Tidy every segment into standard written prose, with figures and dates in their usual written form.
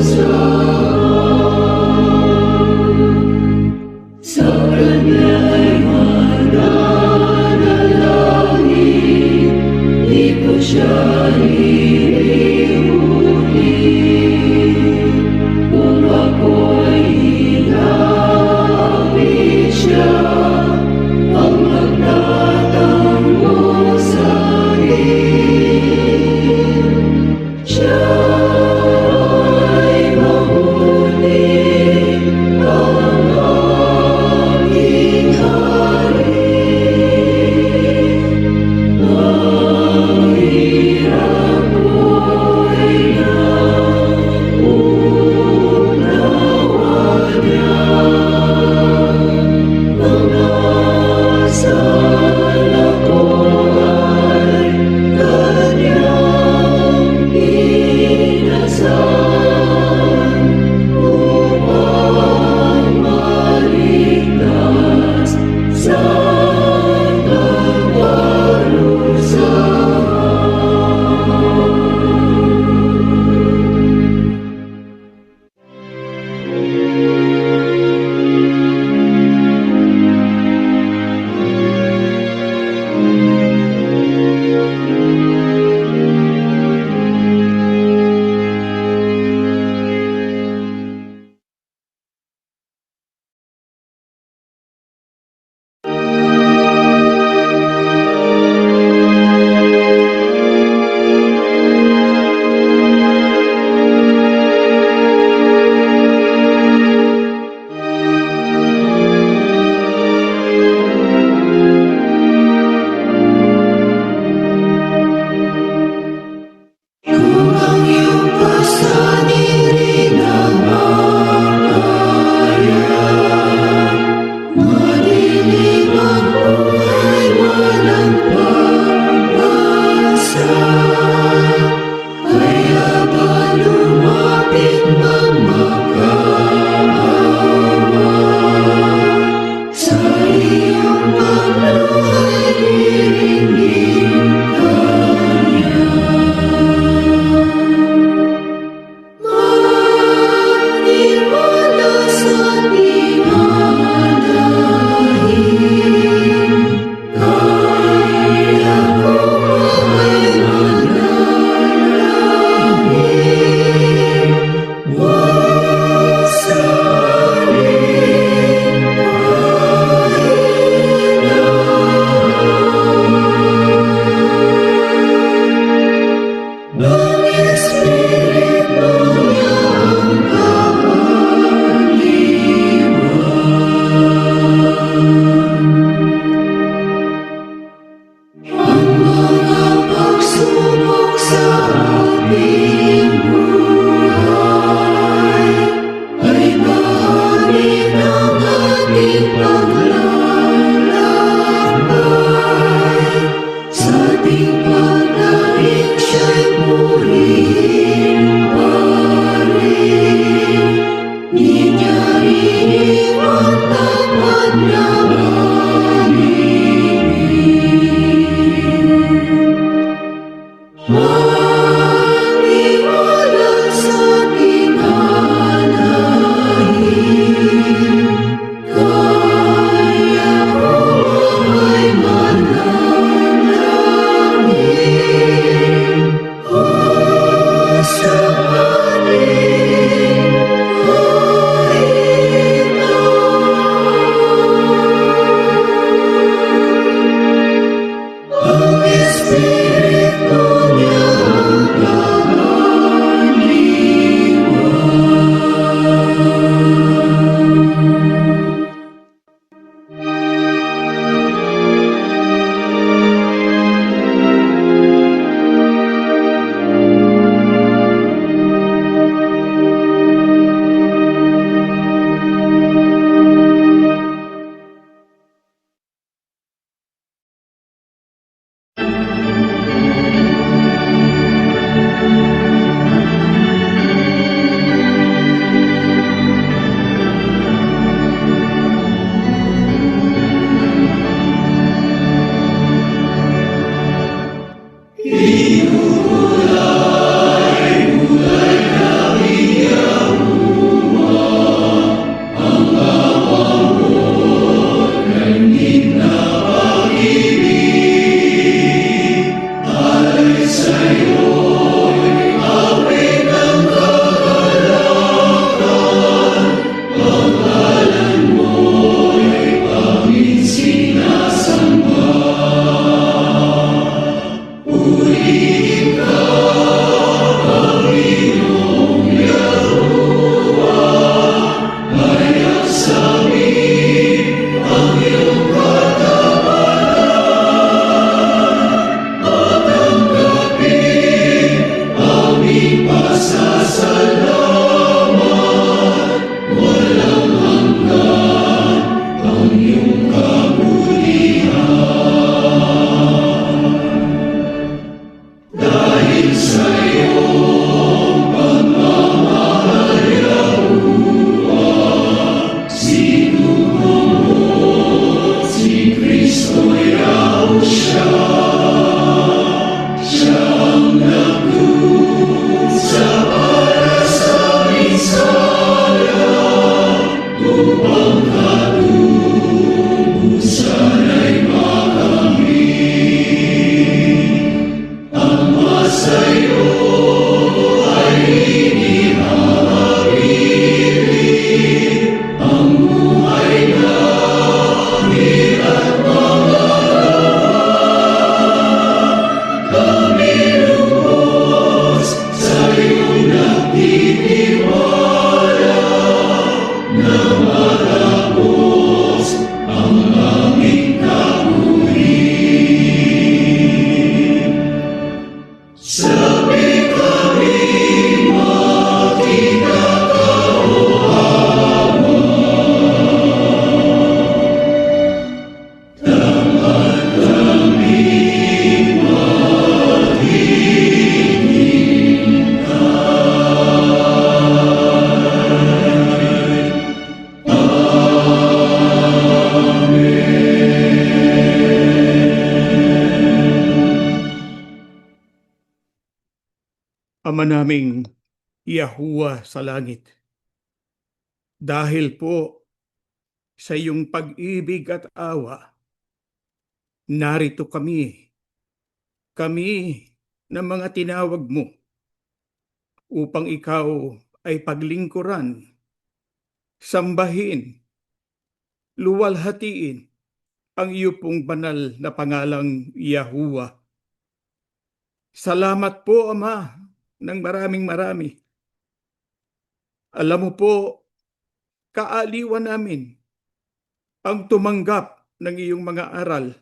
sa kanya'y mananalangin, di ko siya lilimutin. Kung ako'y hinapit siya, ang magtatanggol sa'kin, siya'y Ama naming Yahuwah sa langit, dahil po sa iyong pag-ibig at awa, narito kami na mga tinawag mo upang ikaw ay paglingkuran, sambahin, luwalhatiin ang iyo pong banal na pangalang Yahuwah. Salamat po, Ama, ng maraming marami. Alam mo po, kaaliwan namin ang tumanggap ng iyong mga aral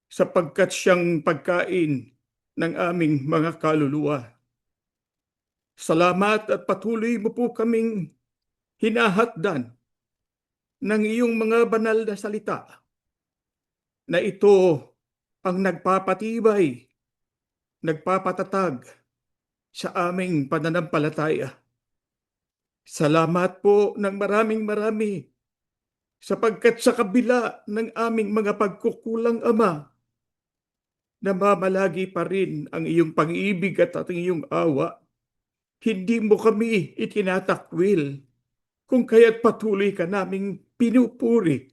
sapagkat siyang pagkain ng aming mga kaluluwa. Salamat at patuloy mo po kaming hinahatdan ng iyong mga banal na salita na ito ang nagpapatibay, nagpapatatag sa aming pananampalataya. Salamat po ng maraming marami sapagkat sa kabila ng aming mga pagkukulang, Ama, namamalagi pa rin ang iyong pag-ibig at ang iyong awa. Hindi mo kami itinatakwil, kung kaya't patuloy ka naming pinupuri.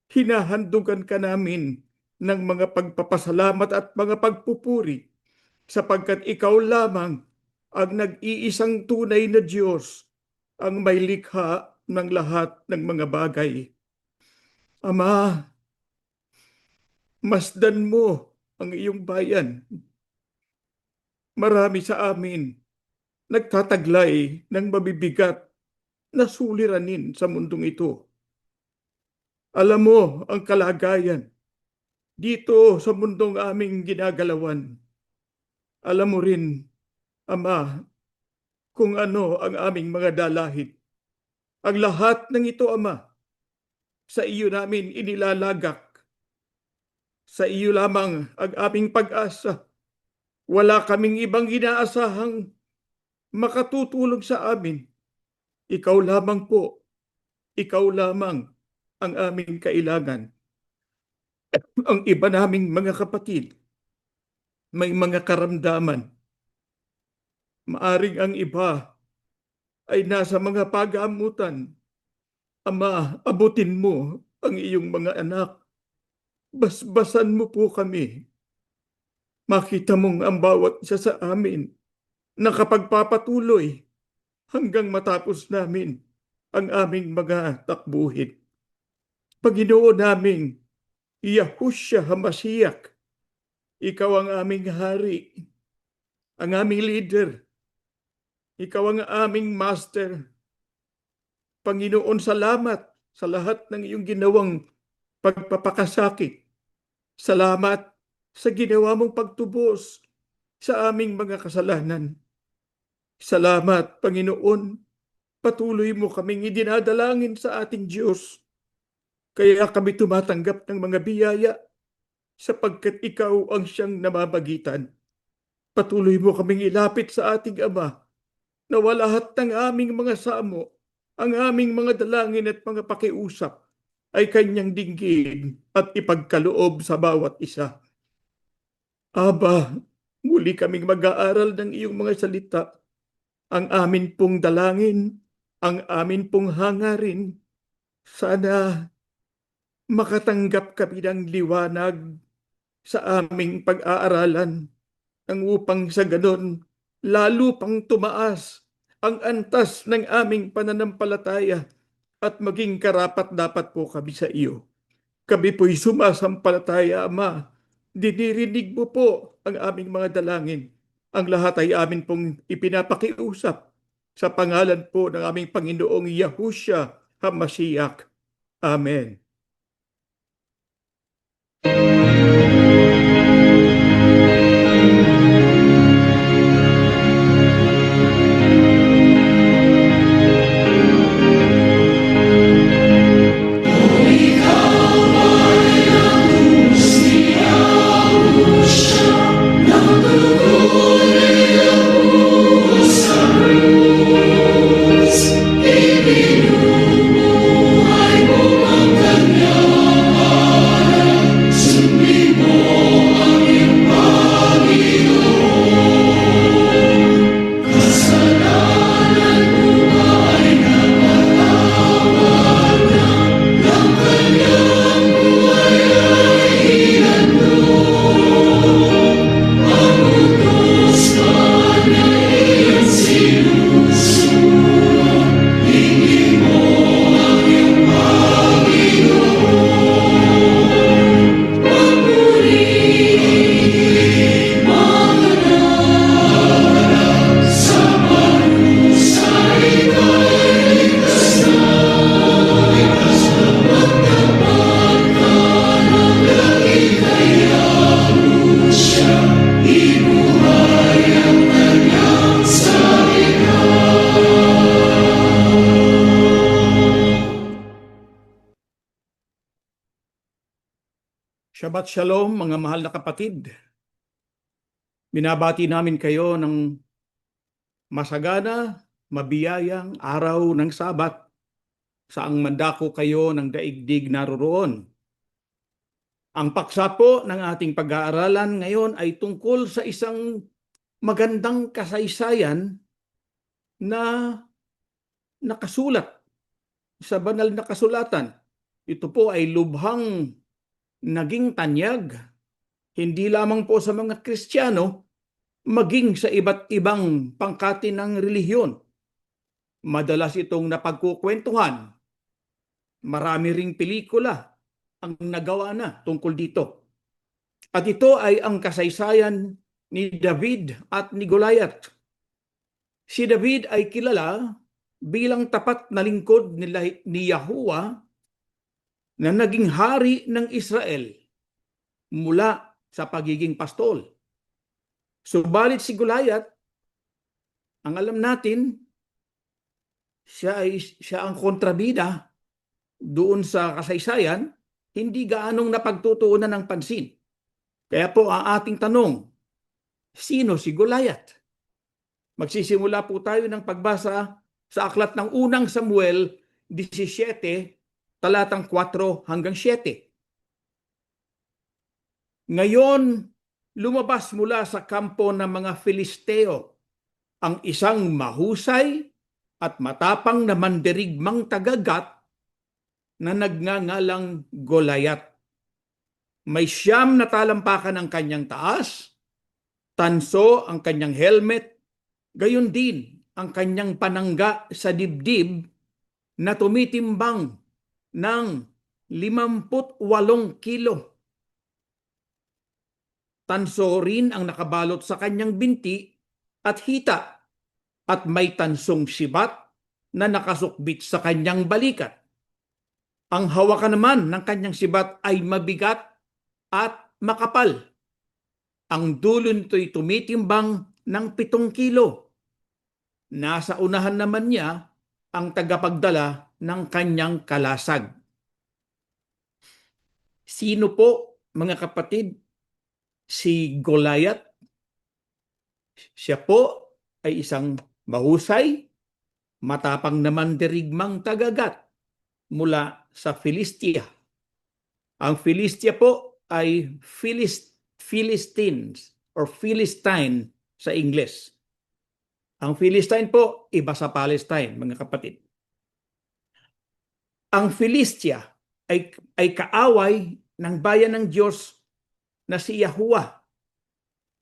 Hinahandugan ka namin ng mga pagpapasalamat at mga pagpupuri sapagkat ikaw lamang ang nag-iisang tunay na Diyos, ang may likha ng lahat ng mga bagay. Ama, masdan mo ang iyong bayan. Marami sa amin nagtataglay ng mabibigat na suliranin sa mundong ito. Alam mo ang kalagayan dito sa mundong aming ginagalawan. Alam mo rin, Ama, kung ano ang aming mga dalahin. Ang lahat ng ito, Ama, sa iyo namin inilalagak. Sa iyo lamang ang aming pag-asa. Wala kaming ibang inaasahang makatutulong sa amin. Ikaw lamang po. Ikaw lamang ang aming kailangan. Ang iba naming mga kapatid, may mga karamdaman. Maaring ang iba ay nasa mga pag-aamutan. Ama, abutin mo ang iyong mga anak. Basbasan mo po kami. Makita mong ang bawat isa sa amin nakapagpapatuloy hanggang matapos namin ang aming mga takbuhin. Panginoon naming Yahushua HaMashiach, ikaw ang aming hari, ang aming leader, ikaw ang aming master. Panginoon, salamat sa lahat ng iyong ginawang pagpapakasakit. Salamat sa ginawa mong pagtubos sa aming mga kasalanan. Salamat, Panginoon, patuloy mo kaming idinadalangin sa ating Diyos. Kaya kami tumatanggap ng mga biyaya sapagkat ikaw ang siyang namamagitan. Patuloy mo kaming ilapit sa ating Ama, nawa lahat ng aming mga samo, ang aming mga dalangin at mga pakiusap ay kanyang dinggin at ipagkaloob sa bawat isa. Aba, muli kaming mag-aaral ng iyong mga salita. Ang amin pong dalangin, ang amin pong hangarin, sana makatanggap kami ng liwanag sa aming pag-aaralan, ang upang sa ganon lalo pang tumaas ang antas ng aming pananampalataya at maging karapat-dapat po kami sa iyo. Kami po'y sumasampalataya, Ama. Dinirinig mo po ang aming mga dalangin. Ang lahat ay amin pong ipinapakiusap sa pangalan po ng aming Panginoong Yahushua HaMashiach. Amen. Ibinumuhay mo ang Shabbat Shalom mga mahal na kapatid. Binabati namin kayo ng masagana, mabiyayang araw ng Sabat saang mandako kayo ng daigdig naroroon. Ang paksa po ng ating pag-aaralan ngayon ay tungkol sa isang magandang kasaysayan na nakasulat sa banal na kasulatan. Ito po ay lubhang naging tanyag, hindi lamang po sa mga Kristiyano, maging sa iba't ibang pangkati ng relihiyon. Madalas itong napagkukwentuhan. Marami ring pelikula ang nagawa na tungkol dito. At ito ay ang kasaysayan ni David at ni Goliath. Si David ay kilala bilang tapat na lingkod ni Yahuwah na naging hari ng Israel mula sa pagiging pastol. Subalit si Goliath, ang alam natin, siya ang kontrabida doon sa kasaysayan, hindi gaanong napagtutuunan ng pansin. Kaya po ang ating tanong, sino si Goliath? Magsisimula po tayo ng pagbasa sa aklat ng unang Samuel 17, talatang 4 hanggang 7. Ngayon, lumabas mula sa kampo ng mga Filisteo ang isang mahusay at matapang na mandirigmang tagagat na nagngangalang Goliath. May 9 na talampakan ang kanyang taas, tanso ang kanyang helmet, gayon din ang kanyang panangga sa dibdib na tumitimbang ng 58 kilo. Tanso rin ang nakabalot sa kanyang binti at hita, at may tansong sibat na nakasukbit sa kanyang balikat. Ang hawakan naman ng kanyang sibat ay mabigat at makapal. Ang dulo nito'y tumitimbang ng 7 kilo. Nasa unahan naman niya ang tagapagdala ng kanyang kalasag. Sino po, mga kapatid, si Goliath? Siya po ay isang mahusay, matapang na mandirigmang tagagat mula sa Filistia. Ang Filistia po ay Philistines or Philistine sa Ingles. Ang Philistine po, iba sa Palestine, mga kapatid. Ang Filistia ay kaaway ng bayan ng Diyos na si Yahuwah.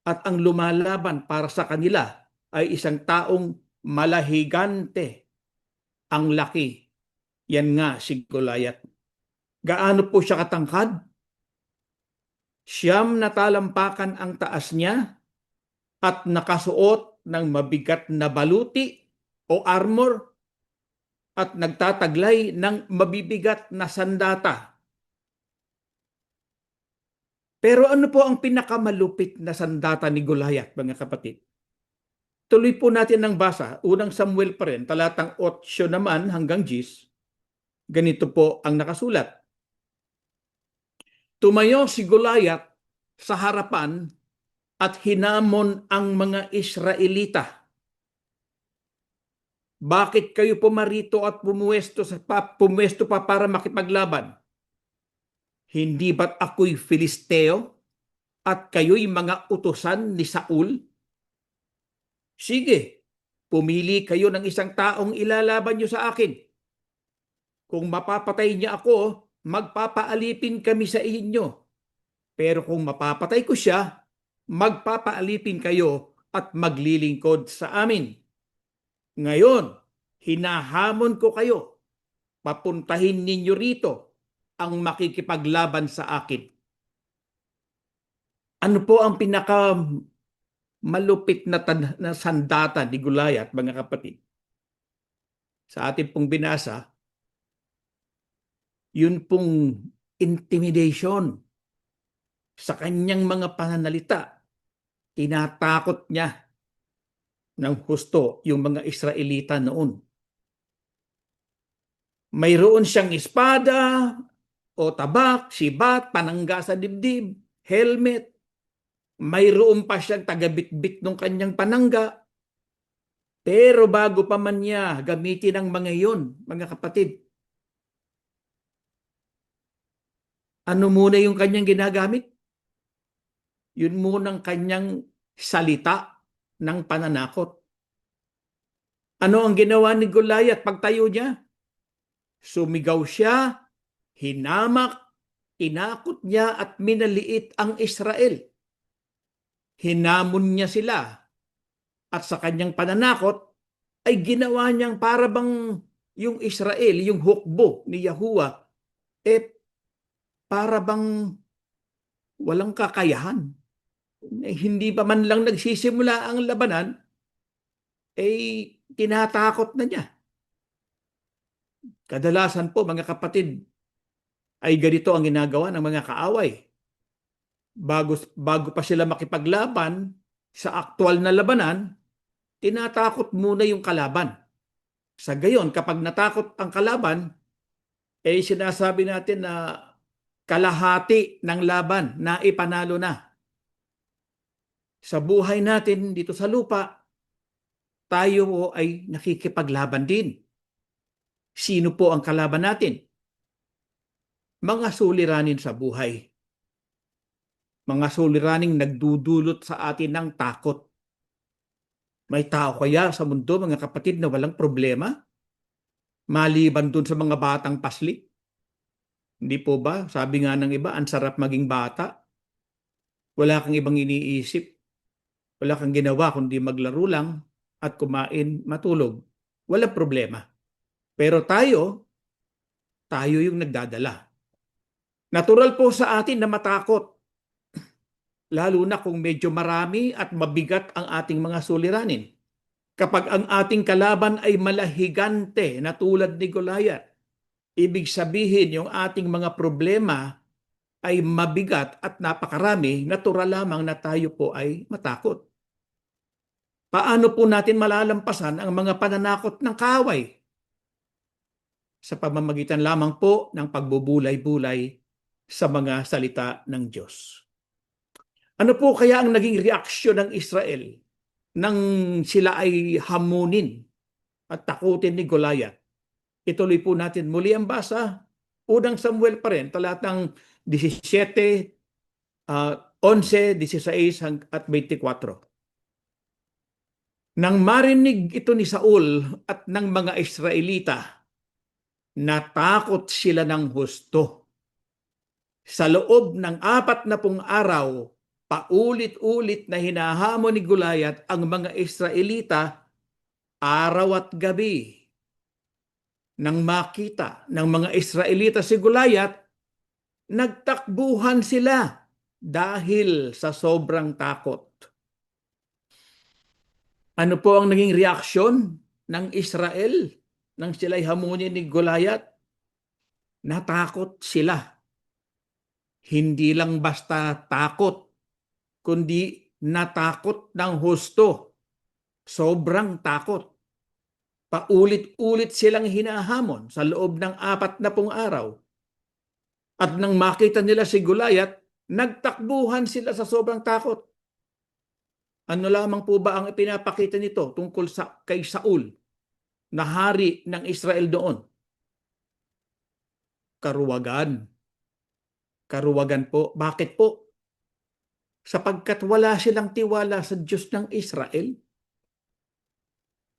At ang lumalaban para sa kanila ay isang taong malahigante. Ang laki. Yan nga si Goliath. Gaano po siya katangkad? 9 na talampakan ang taas niya at nakasuot ng mabigat na baluti o armor at nagtataglay ng mabibigat na sandata. Pero ano po ang pinakamalupit na sandata ni Goliath, mga kapatid? Tuloy po natin ang basa, unang Samuel pa rin, talatang 8 naman hanggang 10. Ganito po ang nakasulat. Tumayo si Goliath sa harapan at hinamon ang mga Israelita. Bakit kayo pumarito at pumuwesto pa para makipaglaban? Hindi ba't ako'y Filisteo at kayo'y mga utusan ni Saul? Sige, pumili kayo ng isang taong ilalaban niyo sa akin. Kung mapapatay niya ako, magpapaalipin kami sa inyo. Pero kung mapapatay ko siya, magpapaalipin kayo at maglilingkod sa amin. Ngayon, hinahamon ko kayo. Papuntahin ninyo rito ang makikipaglaban sa akin. Ano po ang pinaka malupit na sandata ni Goliath, mga kapatid? Sa ating pong binasa, yun pong intimidation. Sa kanyang mga pananalita, tinatakot niya ng husto yung mga Israelita noon. Mayroon siyang espada o tabak, sibat, panangga sa dibdib, helmet. Mayroon pa siyang tagabitbit ng kanyang panangga. Pero bago pa man niya gamitin ang mga iyon, mga kapatid, ano muna yung kanyang ginagamit? Yun munang kanyang salita ng pananakot. Ano ang ginawa ni Goliath pagtayo niya? Sumigaw siya, hinamak, tinakot niya at minaliit ang Israel. Hinamon niya sila at sa kanyang pananakot ay ginawa niyang para bang yung Israel, yung hukbo ni Yahuwah, para bang walang kakayahan. Hindi pa man lang nagsisimula ang labanan, tinatakot na niya. Kadalasan po mga kapatid, ay ganito ang ginagawa ng mga kaaway. Bago pa sila makipaglaban sa aktual na labanan, tinatakot muna yung kalaban. Sa gayon, kapag natakot ang kalaban, sinasabi natin na kalahati ng laban na ipanalo na. Sa buhay natin dito sa lupa, tayo ay nakikipaglaban din. Sino po ang kalaban natin? Mga suliranin sa buhay. Mga suliraning nagdudulot sa atin ng takot. May tao kaya sa mundo, mga kapatid, na walang problema? Maliban dun sa mga batang pasli? Hindi po ba? Sabi nga ng iba, ang sarap maging bata. Wala kang ibang iniisip. Wala kang ginawa kundi maglaro lang at kumain, matulog. Walang problema. Pero tayo yung nagdadala. Natural po sa atin na matakot. Lalo na kung medyo marami at mabigat ang ating mga suliranin. Kapag ang ating kalaban ay malahigante na tulad ni Goliath, ibig sabihin yung ating mga problema ay mabigat at napakarami, natural lamang na tayo po ay matakot. Paano po natin malalampasan ang mga pananakot ng kaaway? Sa pamamagitan lamang po ng pagbubulay-bulay sa mga salita ng Diyos. Ano po kaya ang naging reaksyon ng Israel nang sila ay hamunin at takutin ni Goliath? Ituloy po natin muli ang basa. Unang Samuel pa rin, talatang 17, 11, 16 at 24. Nang marinig ito ni Saul at ng mga Israelita, natakot sila ng husto. Sa loob ng 40 araw, paulit-ulit na hinahamon ni Goliath ang mga Israelita araw at gabi. Nang makita ng mga Israelita si Goliath, nagtakbuhan sila dahil sa sobrang takot. Ano po ang naging reaksyon ng Israel nang sila'y hamunin ni Goliath? Natakot sila. Hindi lang basta takot, kundi natakot ng husto. Sobrang takot. Paulit-ulit silang hinahamon sa loob ng 40 araw. At nang makita nila si Goliath, nagtakbuhan sila sa sobrang takot. Ano lamang po ba ang ipinapakita nito tungkol kay Saul, na hari ng Israel doon? Karuwagan. Karuwagan po. Bakit po? Sapagkat wala silang tiwala sa Diyos ng Israel.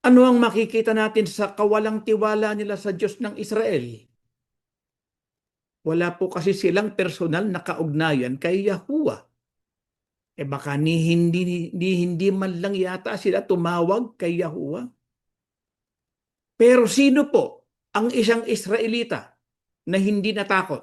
Ano ang makikita natin sa kawalang tiwala nila sa Diyos ng Israel? Wala po kasi silang personal na kaugnayan kay Yahuwah. Baka hindi man lang yata sila tumawag kay Yahuwah. Pero sino po ang isang Israelita na hindi natakot?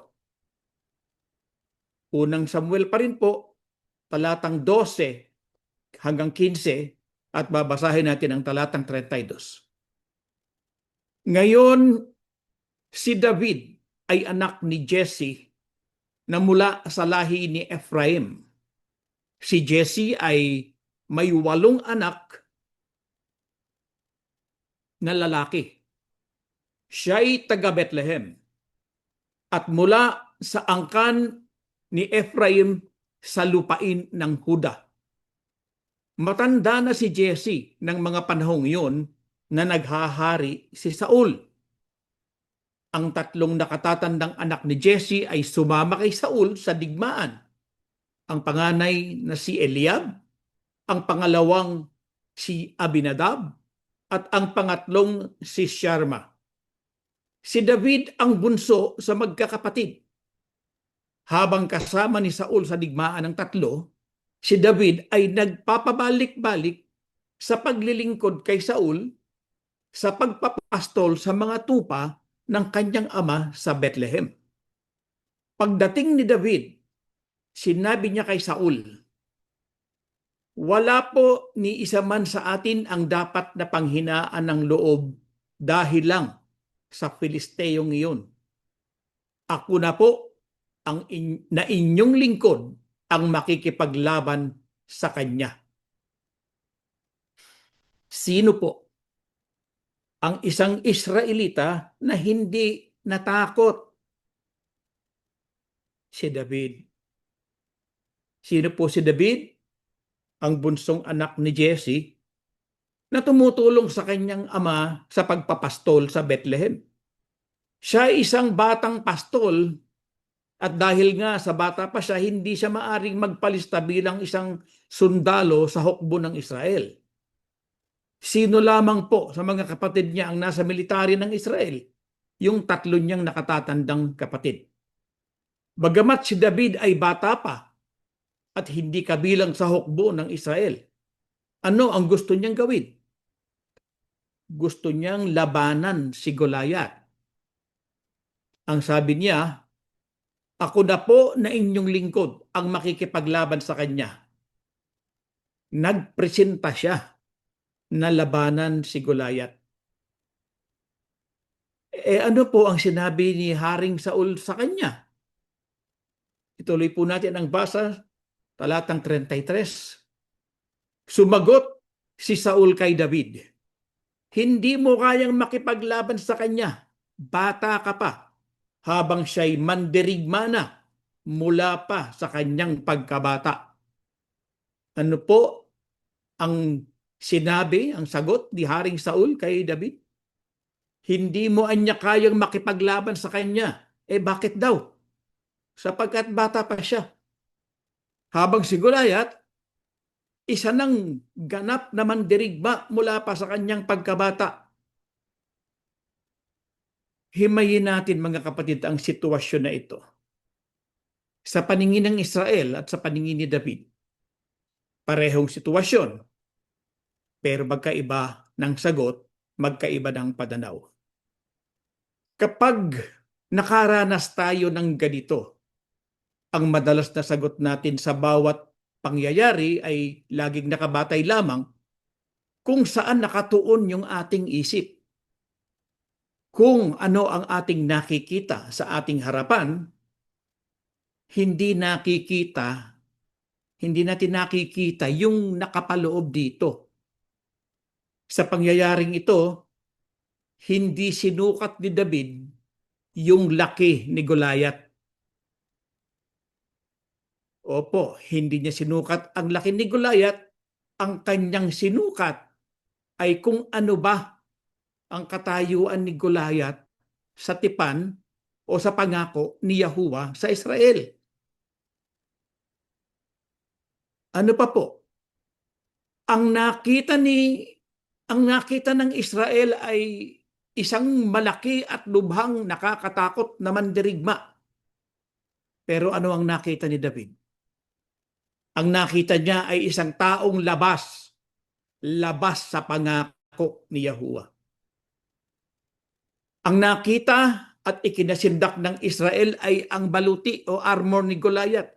Unang Samuel pa rin po, talatang 12 hanggang 15, at babasahin natin ang talatang 32. Ngayon, si David ay anak ni Jesse na mula sa lahi ni Ephraim. Si Jesse ay may 8 anak na lalaki. Siya'y taga Bethlehem. At mula sa angkan ni Ephraim sa lupain ng Huda. Matanda na si Jesse ng mga panahong iyon na naghahari si Saul. Ang tatlong nakatatandang anak ni Jesse ay sumama kay Saul sa digmaan. Ang panganay na si Eliab, ang pangalawang si Abinadab, at ang pangatlong si Sharma. Si David ang bunso sa magkakapatid. Habang kasama ni Saul sa digmaan ng tatlo, si David ay nagpapabalik-balik sa paglilingkod kay Saul sa pagpapastol sa mga tupa ng kanyang ama sa Bethlehem. Pagdating ni David, sinabi niya kay Saul, "Wala po ni isa man sa atin ang dapat na panghinaan ng loob dahil lang sa Filisteyong iyon. Ako na po na inyong lingkod ang makikipaglaban sa kanya." Sino po ang isang Israelita na hindi natakot? Si David. Sino po si David? Ang bunsong anak ni Jesse na tumutulong sa kanyang ama sa pagpapastol sa Bethlehem. Siya ay isang batang pastol at dahil nga sa bata pa siya, hindi siya maaring magpalista bilang isang sundalo sa hukbo ng Israel. Sino lamang po sa mga kapatid niya ang nasa military ng Israel? Yung tatlo niyang nakatatandang kapatid. Bagamat si David ay bata pa at hindi kabilang sa hukbo ng Israel, ano ang gusto niyang gawin? Gusto niyang labanan si Goliath. Ang sabi niya, "Ako na po na inyong lingkod ang makikipaglaban sa kanya." Nagpresenta siya na labanan si Goliath. Ano po ang sinabi ni Haring Saul sa kanya? Ituloy po natin ang basa, talatang 33. Sumagot si Saul kay David, "Hindi mo kayang makipaglaban sa kanya. Bata ka pa." Habang siya'y mandirigma na mula pa sa kanyang pagkabata. Ano po ang sinabi, ang sagot ni Haring Saul kay David? Hindi mo anya kayang makipaglaban sa kanya. Bakit daw? Sapagkat bata pa siya. Habang si Goliath, isa ng ganap na mandirigma mula pa sa kanyang pagkabata. Himayin natin mga kapatid ang sitwasyon na ito. Sa paningin ng Israel at sa paningin ni David, parehong sitwasyon, pero magkaiba ng sagot, magkaiba ng pananaw. Kapag nakaranas tayo ng ganito, ang madalas na sagot natin sa bawat pangyayari ay laging nakabatay lamang kung saan nakatuon yung ating isip. Kung ano ang ating nakikita sa ating harapan, hindi natin nakikita yung nakapaloob dito. Sa pangyayaring ito, hindi sinukat ni David yung laki ni Goliath. Opo, hindi niya sinukat ang laki ni Goliath. Ang kanyang sinukat ay kung ano ba ang katayuan ni Goliath sa tipan o sa pangako ni Yahuwah sa Israel. Ano pa po? Ang nakita ng Israel ay isang malaki at lubhang nakakatakot na mandirigma. Pero ano ang nakita ni David? Ang nakita niya ay isang taong labas sa pangako ni Yahuwah. Ang nakita at ikinasindak ng Israel ay ang baluti o armor ni Goliath.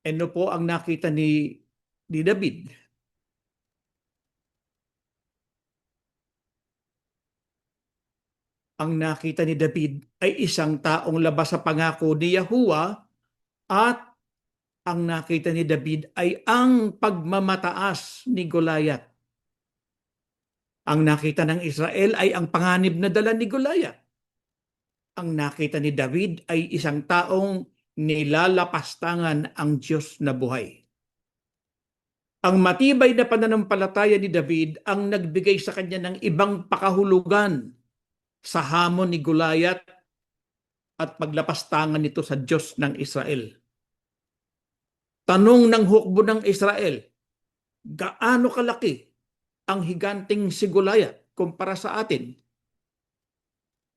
Ano po ang nakita ni David? Ang nakita ni David ay isang taong labas sa pangako ni Yahuwah at ang nakita ni David ay ang pagmamataas ni Goliath. Ang nakita ng Israel ay ang panganib na dala ni Goliath. ang nakita ni David ay isang taong nilalapastangan ang Diyos na buhay. Ang matibay na pananampalataya ni David ang nagbigay sa kanya ng ibang pakahulugan sa hamon ni Goliath at paglapastangan nito sa Diyos ng Israel. Tanong ng hukbo ng Israel, gaano kalaki ang higanting si Goliath kumpara sa atin?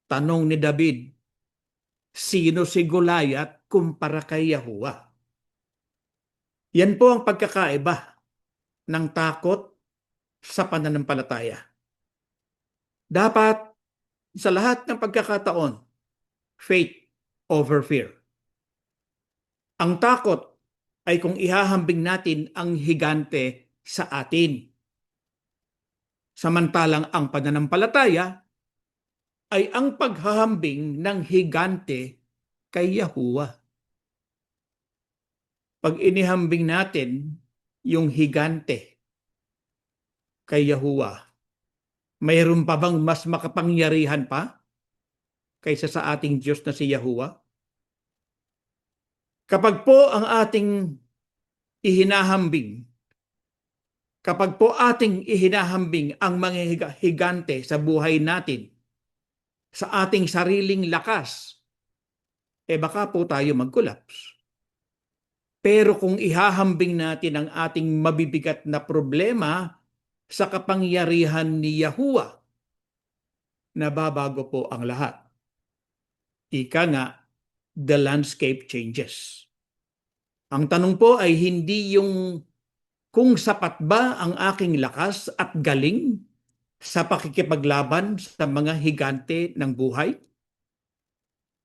Tanong ni David, sino si Goliath kumpara kay Yahuwah? Yan po ang pagkakaiba ng takot sa pananampalataya. Dapat sa lahat ng pagkakataon, faith over fear. Ang takot ay kung ihahambing natin ang higante sa atin. Samantalang ang pananampalataya ay ang paghahambing ng higante kay Yahuwah. Pag inihambing natin yung higante kay Yahuwah, mayroon pa bang mas makapangyarihan pa kaysa sa ating Diyos na si Yahuwah? Kapag po ang ating ihinahambing, kapag po ating ihinahambing ang mga higante sa buhay natin, sa ating sariling lakas, baka po tayo mag-collapse. Pero kung ihahambing natin ang ating mabibigat na problema sa kapangyarihan ni Yahuwah, nababago po ang lahat. Ika nga, the landscape changes. Ang tanong po ay hindi yung kung sapat ba ang aking lakas at galing sa pakikipaglaban sa mga higante ng buhay?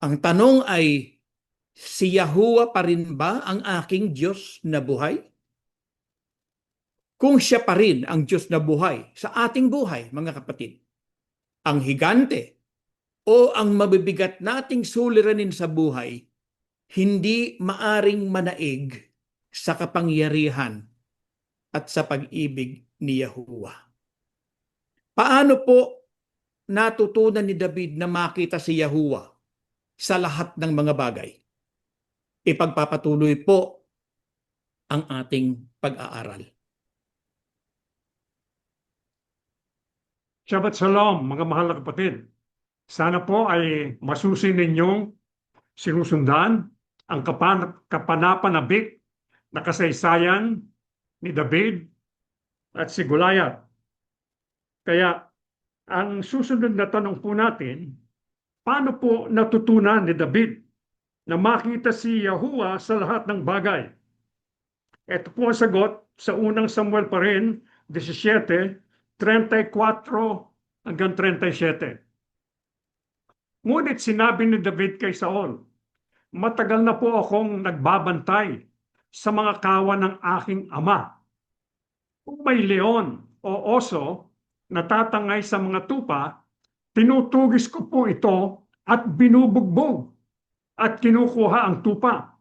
Ang tanong ay, si Yahuwah pa rin ba ang aking Diyos na buhay? Kung siya pa rin ang Diyos na buhay sa ating buhay, mga kapatid, ang higante o ang mabibigat nating suliranin sa buhay, hindi maaring manaig sa kapangyarihan at sa pag-ibig ni Yahuwah. Paano po natutunan ni David na makita si Yahuwah sa lahat ng mga bagay? Ipagpapatuloy po ang ating pag-aaral. Shabbat Shalom, mga mahal na kapatid. Sana po ay masusin ninyong sinusundan ang kapanapanabik na kasaysayan ni David at si Goliath. Kaya ang susunod na tanong po natin, paano po natutunan ni David na makita si Yahuwah sa lahat ng bagay? Ito po ang sagot sa unang Samuel pa rin, 17:34 hanggang 37. Ngunit sinabi ni David kay Saul, matagal na po akong nagbabantay sa mga kawan ng aking ama. Kung may leon o oso na tatangay sa mga tupa, tinutugis ko po ito at binubugbog at kinukuha ang tupa.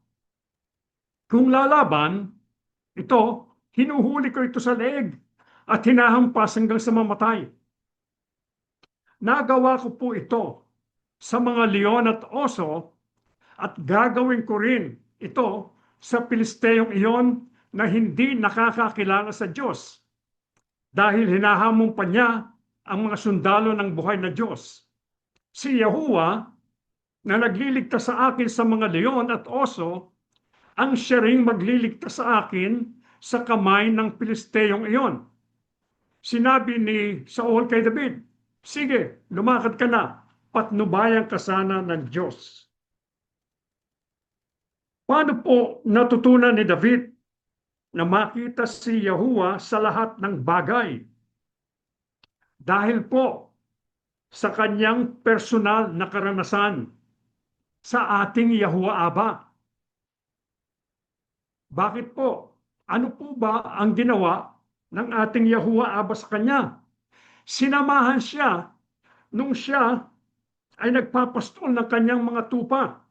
Kung lalaban, ito, hinuhuli ko ito sa leeg at hinahampas hanggang sa mamatay. Nagawa ko po ito sa mga leon at oso at gagawin ko rin ito sa Pilisteyong iyon na hindi nakakakilala sa Diyos dahil hinahamon pa niya ang mga sundalo ng buhay na Diyos. Si Yahuwah na nagliligtas sa akin sa mga leon at oso ang siya ring magliligtas sa akin sa kamay ng Pilisteyong iyon. Sinabi ni Saul kay David, sige, lumakad ka na, patnubayan ka sana ng Diyos. Paano po natutunan ni David na makita si Yahuwah sa lahat ng bagay? Dahil po sa kanyang personal na karanasan sa ating Yahuwah Aba. Bakit po? Ano po ba ang ginawa ng ating Yahuwah Aba sa kanya? Sinamahan siya nung siya ay nagpapastol ng kanyang mga tupa.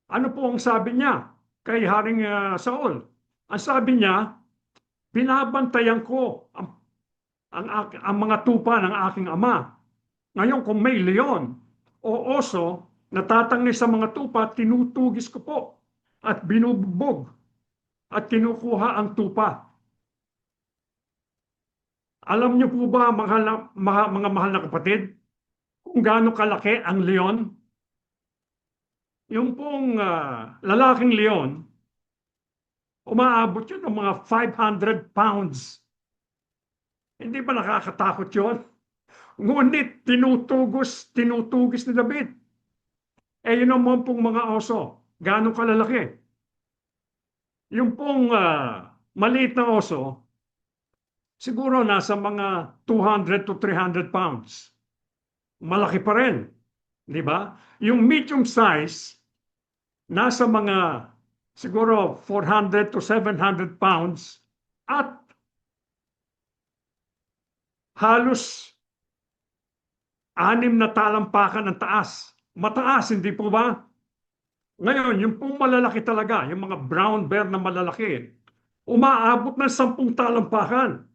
Ano po ang sabi niya kay Haring Saul? Ang sabi niya, binabantayan ko ang mga tupa ng aking ama Ngayon kung may leon o oso natatangay sa mga tupa, tinutugis ko po at binubugbog at kinukuha ang tupa. Alam niyo po ba mga mahal na kapatid, kung gaano kalaki ang leon? Yung pong lalaking leon, umaabot yun ng mga 500 pounds. Hindi ba nakakatakot yun? Ngunit tinutugis ni David. Yun naman pong mga oso, gaano kalalaki? Yung pong maliit na oso, siguro nasa mga 200 to 300 pounds. Malaki pa rin, di ba? Yung medium size, nasa mga siguro 400 to 700 pounds at halos 6 na talampakan ang taas. Mataas, hindi po ba? Ngayon, yung pong malalaki talaga, yung mga brown bear na malalaki, umaabot ng 10 talampakan.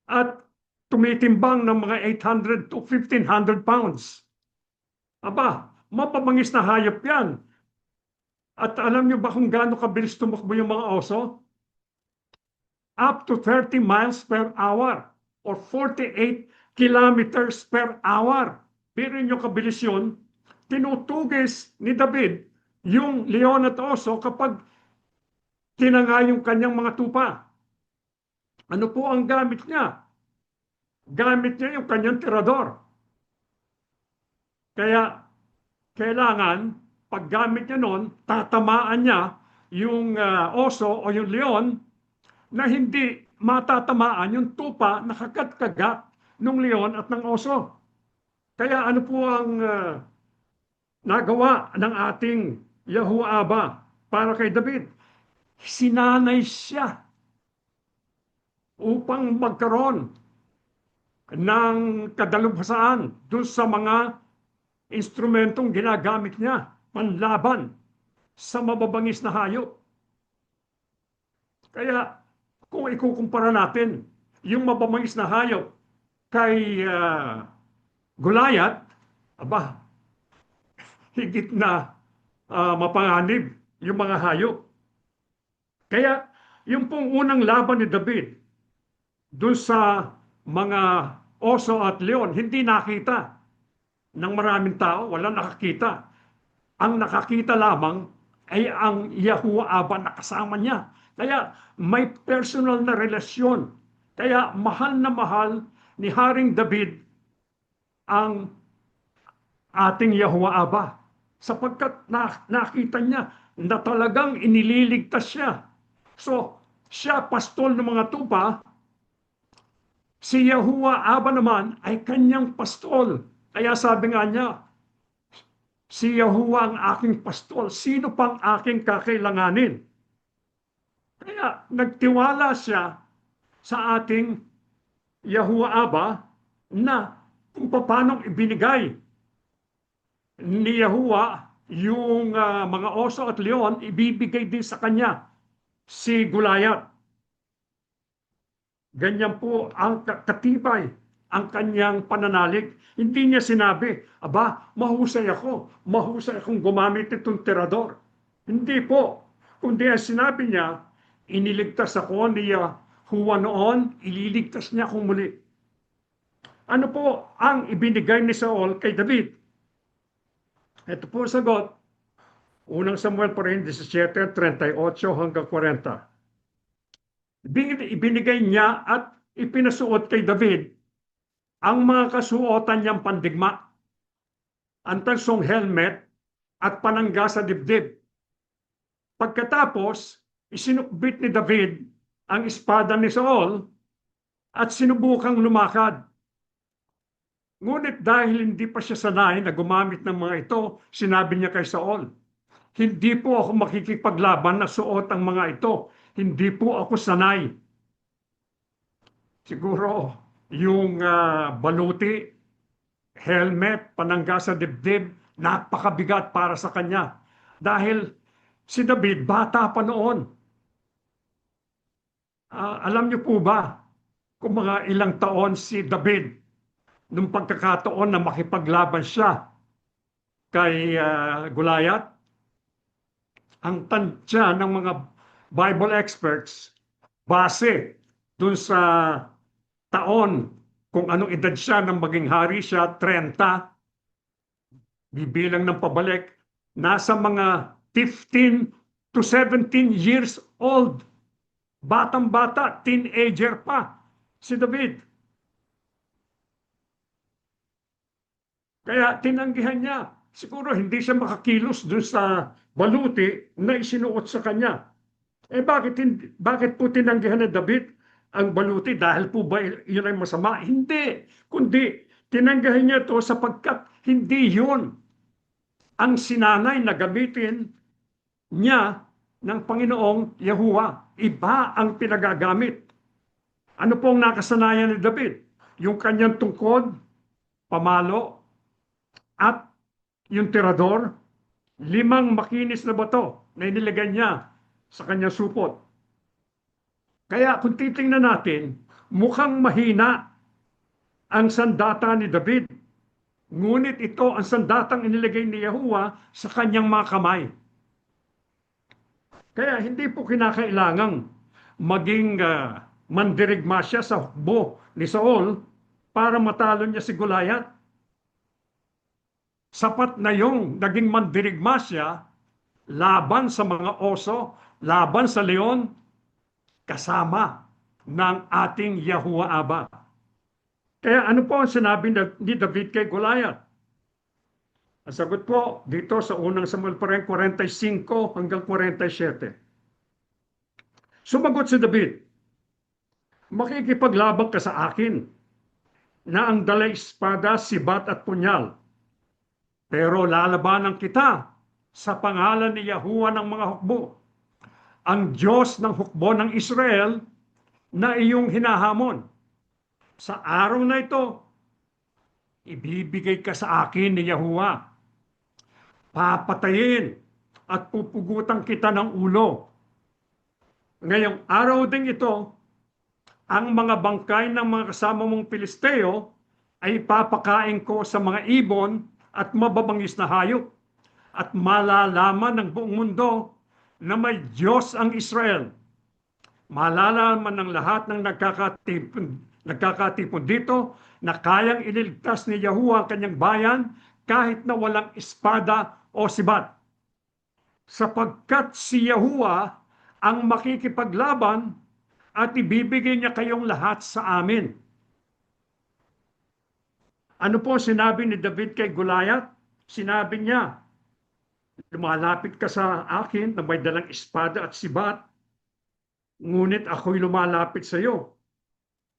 At tumitimbang ng mga 800 to 1,500 pounds. Aba, mapabangis na hayop yan. At alam niyo ba kung gaano kabilis tumakbo yung mga oso? Up to 30 miles per hour or 48 kilometers per hour. Pero yung kabilis yun, tinutugis ni David yung leon at oso kapag tinangay yung kanyang mga tupa. Ano po ang gamit niya? Gamit niya yung kanyang tirador. Kaya kailangan, paggamit niya noon, tatamaan niya yung oso o yung leon na hindi matatamaan yung tupa na kagat-kagat ng leon at ng oso. Kaya ano po ang nagawa ng ating Yahuwah para kay David? Sinanay siya upang magkaroon ng kadalubhasaan doon sa mga instrumentong ginagamit niya panlaban sa mababangis na hayop. Kaya kung ikukumpara natin yung mababangis na hayop kay Goliath, aba, higit na mapanganib yung mga hayop. Kaya yung pong unang laban ni David doon sa mga oso at leon, hindi nakita ng maraming tao, wala nakakita. Ang nakakita lamang ay ang Yahuwah na kasama niya. Kaya may personal na relasyon. Kaya mahal na mahal ni Haring David ang ating Yahuwah sapagkat nakita niya na talagang inililigtas siya. So, siya pastol ng mga tupa, si Yahuwah naman ay kanyang pastol. Kaya sabi nga niya, si Yahuwah ang aking pastol, sino pang aking kakailanganin? Kaya nagtiwala siya sa ating Yahuwah na kung paano ibinigay ni Yahuwah yung mga oso at leon, ibibigay din sa kanya si Goliath. Ganyan po ang katibay ang kanyang pananalig. Hindi niya sinabi, aba, mahusay akong gumamit itong tirador. Hindi po. Kundi ang sinabi niya, iniligtas ako ni Yahuwah noon, ililigtas niya akong muli. Ano po ang ibinigay ni Saul kay David? Ito po sagot. Unang Samuel pa rin, 17:38 hanggang 40. Ibinigay niya at ipinasuot kay David ang mga kasuotan niyang pandigma, ang tansong helmet at panangga sa dibdib. Pagkatapos, isinukbit ni David ang espada ni Saul at sinubukang lumakad. Ngunit dahil hindi pa siya sanay na gumamit ng mga ito, sinabi niya kay Saul, hindi po ako makikipaglaban na suot ang mga ito. Hindi po ako sanay. Siguro, yung baluti, helmet, panangga sa dibdib, napakabigat para sa kanya. Dahil si David, bata pa noon. Alam niyo po ba kung mga ilang taon si David nung pagkakataon na makipaglaban siya kay Goliath, ang tansya ng mga Bible experts base dun sa taon kung anong edad siya nang maging hari siya, 30, bibilang ng pabalik, nasa mga 15 to 17 years old. Batang-bata, teenager pa si David. Kaya tinanggihan niya. Siguro hindi siya makakilos dun sa baluti na isinuot sa kanya. Bakit po tinanggihan ni David ang baluti? Dahil po ba yun ay masama? Hindi. Kundi tinanggihan niya ito sapagkat hindi yun ang sinanay na gamitin niya ng Panginoong Yahuwah. Iba ang pinagagamit. Ano pong nakasanayan ni David? Yung kanyang tungkod, pamalo, at yung tirador, 5 makinis na bato na inilagay niya sa kanyang supot. Kaya kung titingnan natin, mukhang mahina ang sandata ni David. Ngunit ito ang sandatang inilagay ni Yahuwah sa kanyang mga kamay. Kaya hindi po kinakailangang maging mandirigma siya sa hukbo ni Saul para matalo niya si Goliath. Sapat na yung naging mandirigma siya laban sa mga oso, laban sa leon, kasama ng ating Yahuwah Abba. Kaya ano po ang sinabi ni David kay Goliath? Ang sagot po dito sa unang Samuel 45 hanggang 47. Sumagot si David, "Makikipaglabang ka sa akin na ang dalay espada, sibat at punyal. Pero lalabanan kita sa pangalan ni Yahuwah ng mga hukbo, ang Diyos ng hukbo ng Israel na iyong hinahamon. Sa araw na ito, ibibigay ka sa akin ni Yahuwah. Papatayin at pupugutan kita ng ulo. Ngayong araw ding ito, ang mga bangkay ng mga kasama mong Pilisteo ay papakain ko sa mga ibon at mababangis na hayop, at malalaman ng buong mundo na may Diyos ang Israel. Malalaman ng lahat ng nagkakatipon dito na kayang ililigtas ni Yahuwah ang kanyang bayan kahit na walang espada o sibat. Sapagkat si Yahuwah ang makikipaglaban at ibibigay niya kayong lahat sa amin." Ano po sinabi ni David kay Goliath? Sinabi niya, "Lumalapit ka sa akin na may dalang espada at sibat, ngunit ako'y lumalapit sa iyo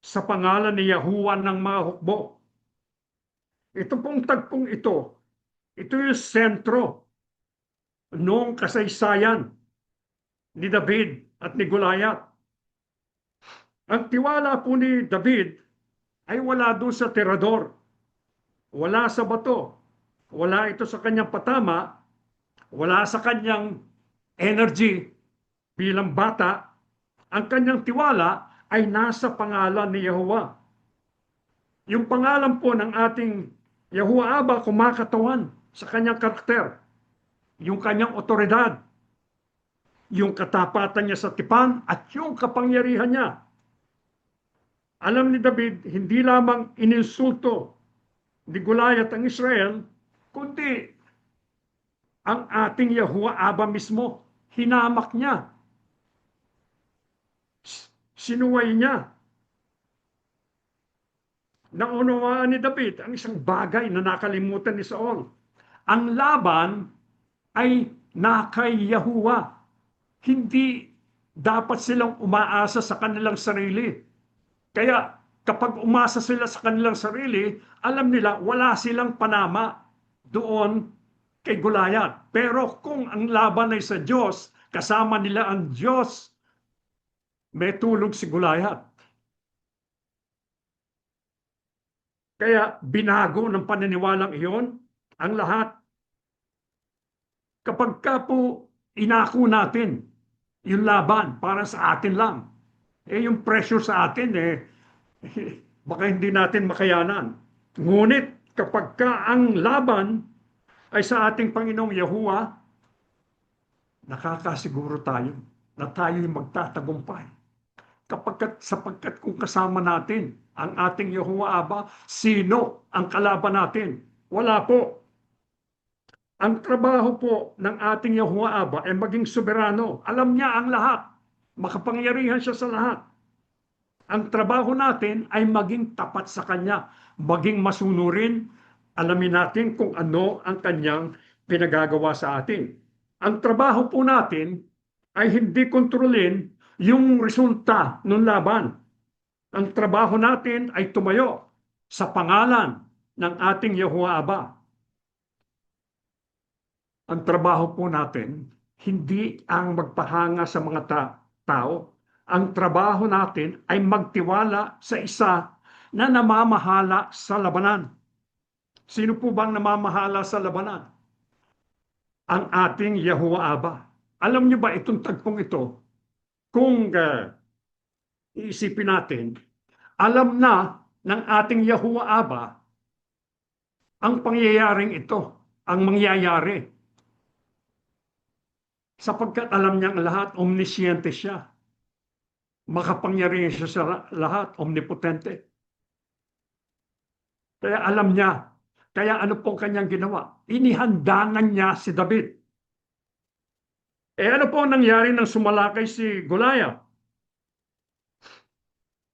sa pangalan ni Yahuwah ng mga hukbo." Ito pong tagpong ito yung sentro noong kasaysayan ni David at ni Goliath. Ang tiwala po ni David ay wala doon sa tirador, wala sa bato, wala ito sa kanyang patama, wala sa kanyang energy bilang bata. Ang kanyang tiwala ay nasa pangalan ni Yahuwah. Yung pangalan po ng ating Yahuwah Abba kumakatawan sa kanyang karakter, yung kanyang otoridad, yung katapatan niya sa tipan at yung kapangyarihan niya. Alam ni David, hindi lamang ininsulto ni Goliath ang Israel, kundi ang ating Yahuwah Abba mismo, hinamak niya. Sinuway niya. Naunawaan ni David ang isang bagay na nakalimutan ni Saul. Ang laban ay nakay Yahuwah. Hindi dapat silang umaasa sa kanilang sarili. Kaya kapag umasa sila sa kanilang sarili, alam nila wala silang panama doon kay Goliath. Pero kung ang laban ay sa Diyos, kasama nila ang Diyos, may tulog si Goliath. Kaya binago ng paniniwalang iyon ang lahat. Kapag ka po inako natin yung laban para sa atin lang, yung pressure sa atin, baka hindi natin makayanan. Ngunit kapag ka ang laban ay sa ating Panginoong Yahuwah, nakakasiguro tayo na tayo'y magtatagumpay. Sapagkat kung kasama natin ang ating Yahuwah Aba, sino ang kalaban natin? Wala po. Ang trabaho po ng ating Yahuwah Aba ay maging soberano. Alam niya ang lahat. Makapangyarihan siya sa lahat. Ang trabaho natin ay maging tapat sa Kanya, maging masunurin, alamin natin kung ano ang Kanyang pinagagawa sa atin. Ang trabaho po natin ay hindi kontrolin yung resulta ng laban. Ang trabaho natin ay tumayo sa pangalan ng ating Yahuwah Aba. Ang trabaho po natin, hindi ang magpahanga sa mga tao. Ang trabaho natin ay magtiwala sa isa na namamahala sa labanan. Sino po bang namamahala sa labanan? Ang ating Yahuwah Aba. Alam niyo ba itong tagpong ito? Kung iisipin natin, alam na ng ating Yahuwah Aba ang pangyayaring ito, ang mangyayari. Sapagkat alam niya ang lahat, omnisciente siya. Makapangyarihan siya sa lahat, omnipotente. Kaya alam niya. Kaya ano pong kanyang ginawa? Inihandanan niya si David. Ano po nangyari nang sumalakay si Goliath?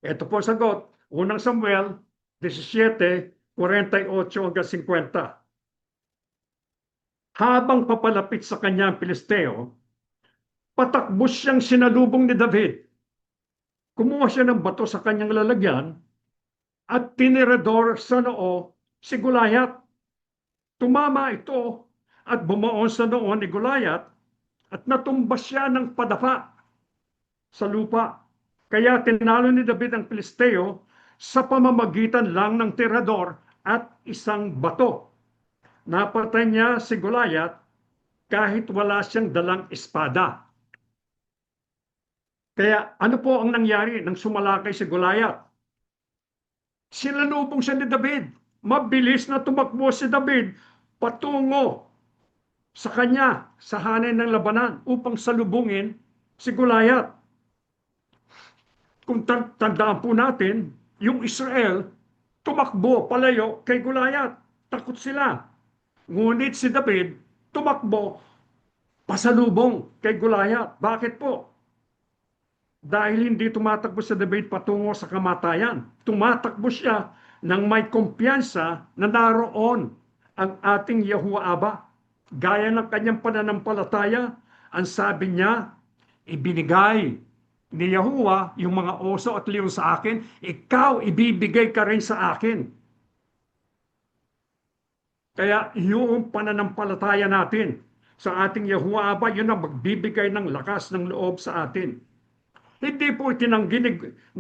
Ito po sagot. Unang Samuel 17:48-50. Habang papalapit sa kanya ang Pilisteo, patakbo siyang sinalubong ni David. Kumuha siya ng bato sa kanyang lalagyan at tinirador sa noo si Goliath. Tumama ito at bumaon sa noo ni Goliath at natumbas siya ng padapa sa lupa. Kaya tinalo ni David ang Pilisteo sa pamamagitan lang ng tirador at isang bato. Napatay niya si Goliath kahit wala siyang dalang espada. Kaya ano po ang nangyari nang sumalakay si Goliath? Sinalubong siya ni David. Mabilis na tumakbo si David patungo sa kanya, sa hanay ng labanan upang salubungin si Goliath. Kung tandaan po natin, yung Israel tumakbo palayo kay Goliath. Takot sila. Ngunit si David tumakbo pasalubong kay Goliath. Bakit po? Dahil hindi tumatakbo si David patungo sa kamatayan. Tumatakbo siya nang may kumpiyansa na naroon ang ating Yahuwah Aba. Gaya ng kanyang pananampalataya, ang sabi niya, ibinigay ni Yahuwah yung mga oso at leon sa akin, ikaw ibibigay ka rin sa akin. Kaya yung pananampalataya natin sa ating Yahuwah Aba, yun ang magbibigay ng lakas ng loob sa atin. Hindi po itinanggi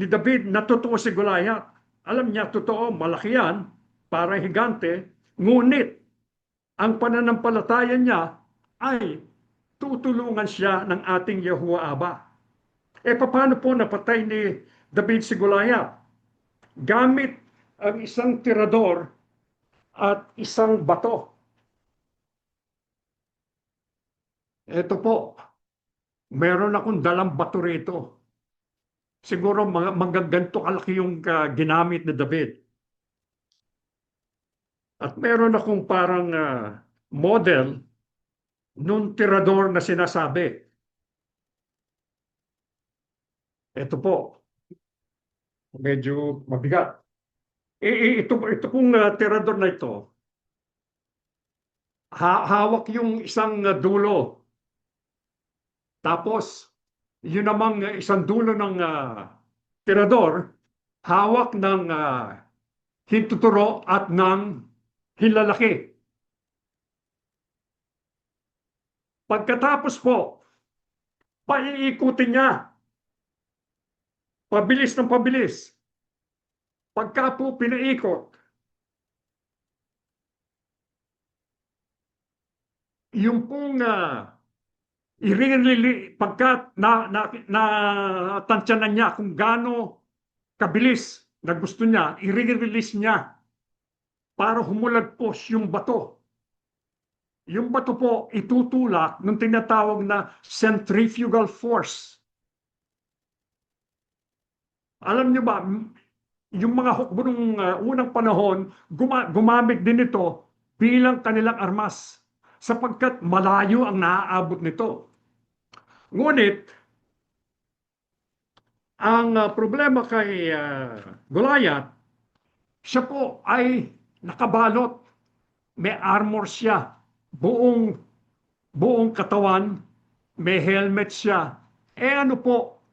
ni David na totoo si Goliath. Alam niya, totoo, malaki yan, para higante, ngunit ang pananampalataya niya ay tutulungan siya ng ating Yahuwah Aba. Paano po napatay ni David si Goliath? Gamit ang isang tirador at isang bato. Ito po, meron akong dalang bato rito. Siguro magaganto kalaki yung ginamit ni David. At meron akong parang model nung tirador na sinasabi. Ito po, medyo mabigat. Ito pong tirador na ito, hawak yung isang dulo. Tapos, yun namang isang dulo ng tirador, hawak ng hintuturo at ng hinlalaki. Pagkatapos po, paiikutin niya. Pabilis ng pabilis. Pagka po pinaikot, yung pong pagka natansyanan niya kung gaano kabilis na gusto niya, i-release niya para humulagpos yung bato. Yung bato po itutulak ng tinatawag na centrifugal force. Alam niyo ba, yung mga hukbo ng unang panahon, gumamit din ito bilang kanilang armas sapagkat malayo ang naaabot nito. Ngunit, ang problema kay Goliath, siya po ay nakabalot. May armor siya. Buong katawan, may helmet siya. Ano po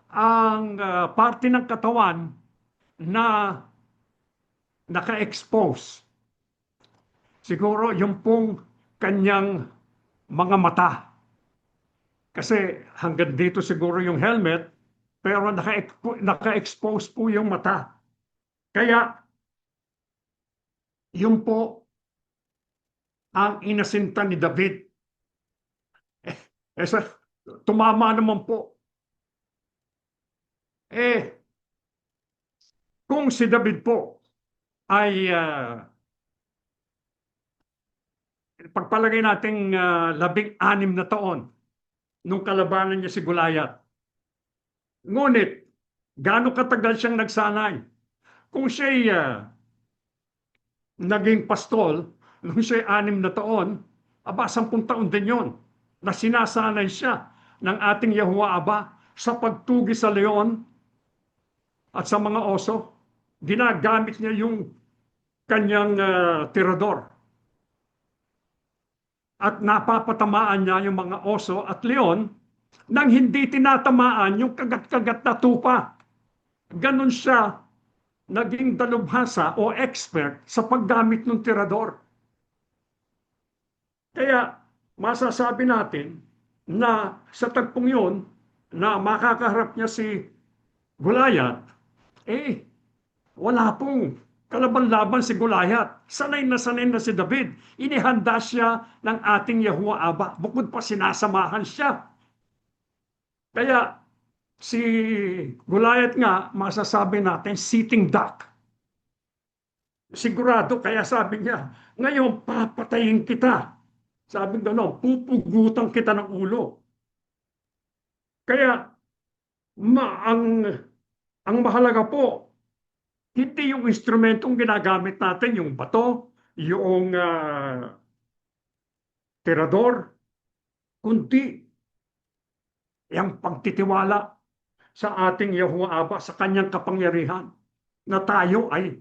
ang parte ng katawan na naka-expose? Siguro yung pong kanyang mga mata. Kasi hanggang dito siguro yung helmet, pero naka-expose po yung mata. Kaya, yun po ang inasinta ni David. Tumama naman po. Kung si David po ay pagpalagay nating 16 na taon nung kalabanan niya si Goliath. Ngunit, gaano katagal siyang nagsanay? Kung siya'y naging pastol, nung siya'y 6 na taon, 10 taon din yon na sinasanay siya ng ating Yahuwah Aba sa pagtugi sa leon at sa mga oso. Ginagamit niya yung kanyang tirador. At napapatamaan niya yung mga oso at leon nang hindi tinatamaan yung kagat-kagat na tupa. Ganon siya naging dalubhasa o expert sa paggamit ng tirador. Kaya masasabi natin na sa tagpong yun na makakaharap niya si Goliath, wala pong kalaban-laban si Goliath. Sanay na si David. Inihanda siya ng ating Yahuwah Aba. Bukod pa sinasamahan siya. Kaya si Goliath nga, masasabi natin, sitting duck. Sigurado, kaya sabi niya, ngayon papatayin kita. Sabi gano'n, pupugutan kita ng ulo. Kaya, ang mahalaga po, hindi yung instrumentong ginagamit natin, yung bato, yung tirador, kundi yung pagtitiwala sa ating Yahuwah Aba, sa kanyang kapangyarihan, na tayo ay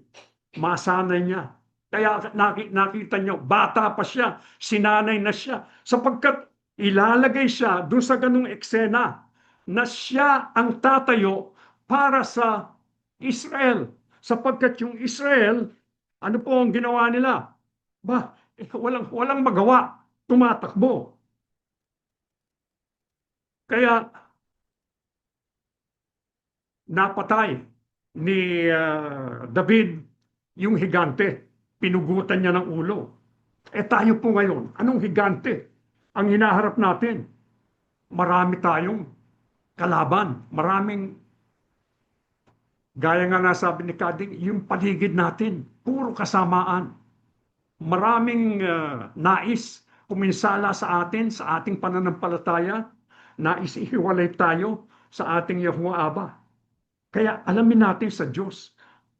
masanay niya. Kaya nakita niyo, bata pa siya, sinanay na siya, sapagkat ilalagay siya doon sa ganung eksena na siya ang tatayo para sa Israel. Sapagkat yung Israel, ano po ang ginawa nila? Walang magawa, tumatakbo. Kaya napatay ni David yung higante. Pinugutan niya ng ulo. Tayo po ngayon, anong higante ang hinaharap natin? Marami tayong kalaban. Maraming, gaya nga nasabi ni Kading, yung paligid natin, puro kasamaan. Maraming nais kuminsala sa atin, sa ating pananampalataya, nais ihiwalay tayo sa ating Yahuwah Aba. Kaya alamin natin sa Diyos,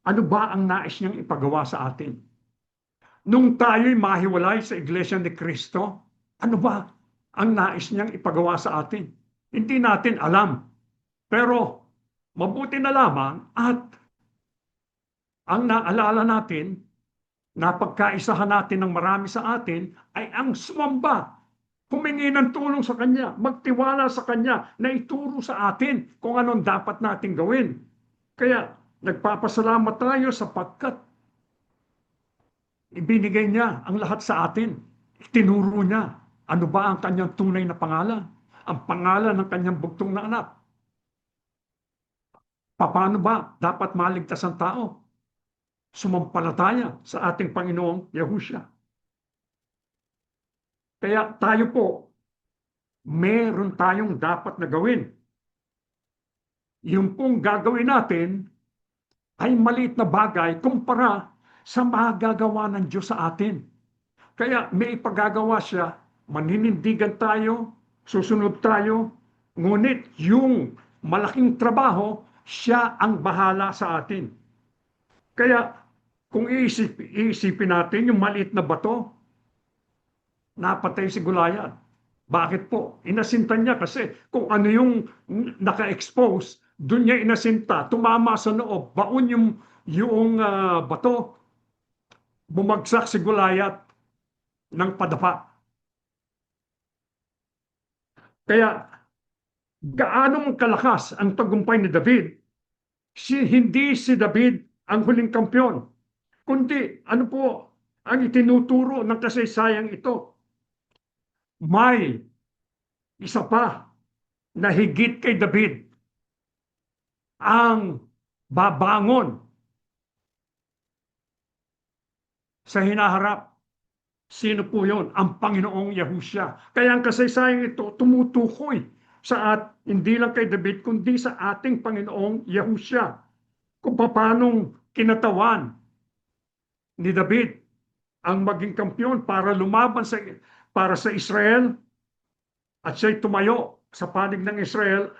ano ba ang nais niyang ipagawa sa atin? Nung tayo'y mahiwalay sa Iglesia ni Cristo, ano ba ang nais niyang ipagawa sa atin? Hindi natin alam. Pero mabuti na lamang at ang naalala natin, napagkaisahan natin ng marami sa atin, ay ang sumamba, humingi ng tulong sa Kanya, magtiwala sa Kanya, na ituro sa atin kung anong dapat natin gawin. Kaya nagpapasalamat tayo sapagkat ibinigay niya ang lahat sa atin. Tinuro niya ano ba ang kanyang tunay na pangalan, ang pangalan ng kanyang bugtong na anak. Paano ba dapat maligtas ang tao? Sumampalataya sa ating Panginoong Yahushua. Kaya tayo po, meron tayong dapat na gawin. Yung pong gagawin natin ay maliit na bagay kumpara sa magagawa ng Diyos sa atin. Kaya may ipagagawa siya, maninindigan tayo, susunod tayo, ngunit yung malaking trabaho, siya ang bahala sa atin. Kaya kung iisipin natin yung maliit na bato, napatay si Goliath. Bakit po? Inasinta niya kasi kung ano yung naka-expose, doon niya inasinta, tumama sa noob, baon yung bato, bumagsak si Goliath ng padapa. Kaya gaano kalakas ang tagumpay ni David, hindi si David ang huling kampiyon, kundi ano po ang itinuturo ng kasaysayang ito? May isa pa na higit kay David ang babangon sa hinaharap. Sino po yon? Ang Panginoong Yahusya. Kaya ang kasaysayang ito tumutukoy hindi lang kay David, kundi sa ating Panginoong Yahusya. Kung paanong kinatawan ni David ang maging kampiyon para lumaban para sa Israel, at siya'y tumayo sa panig ng Israel.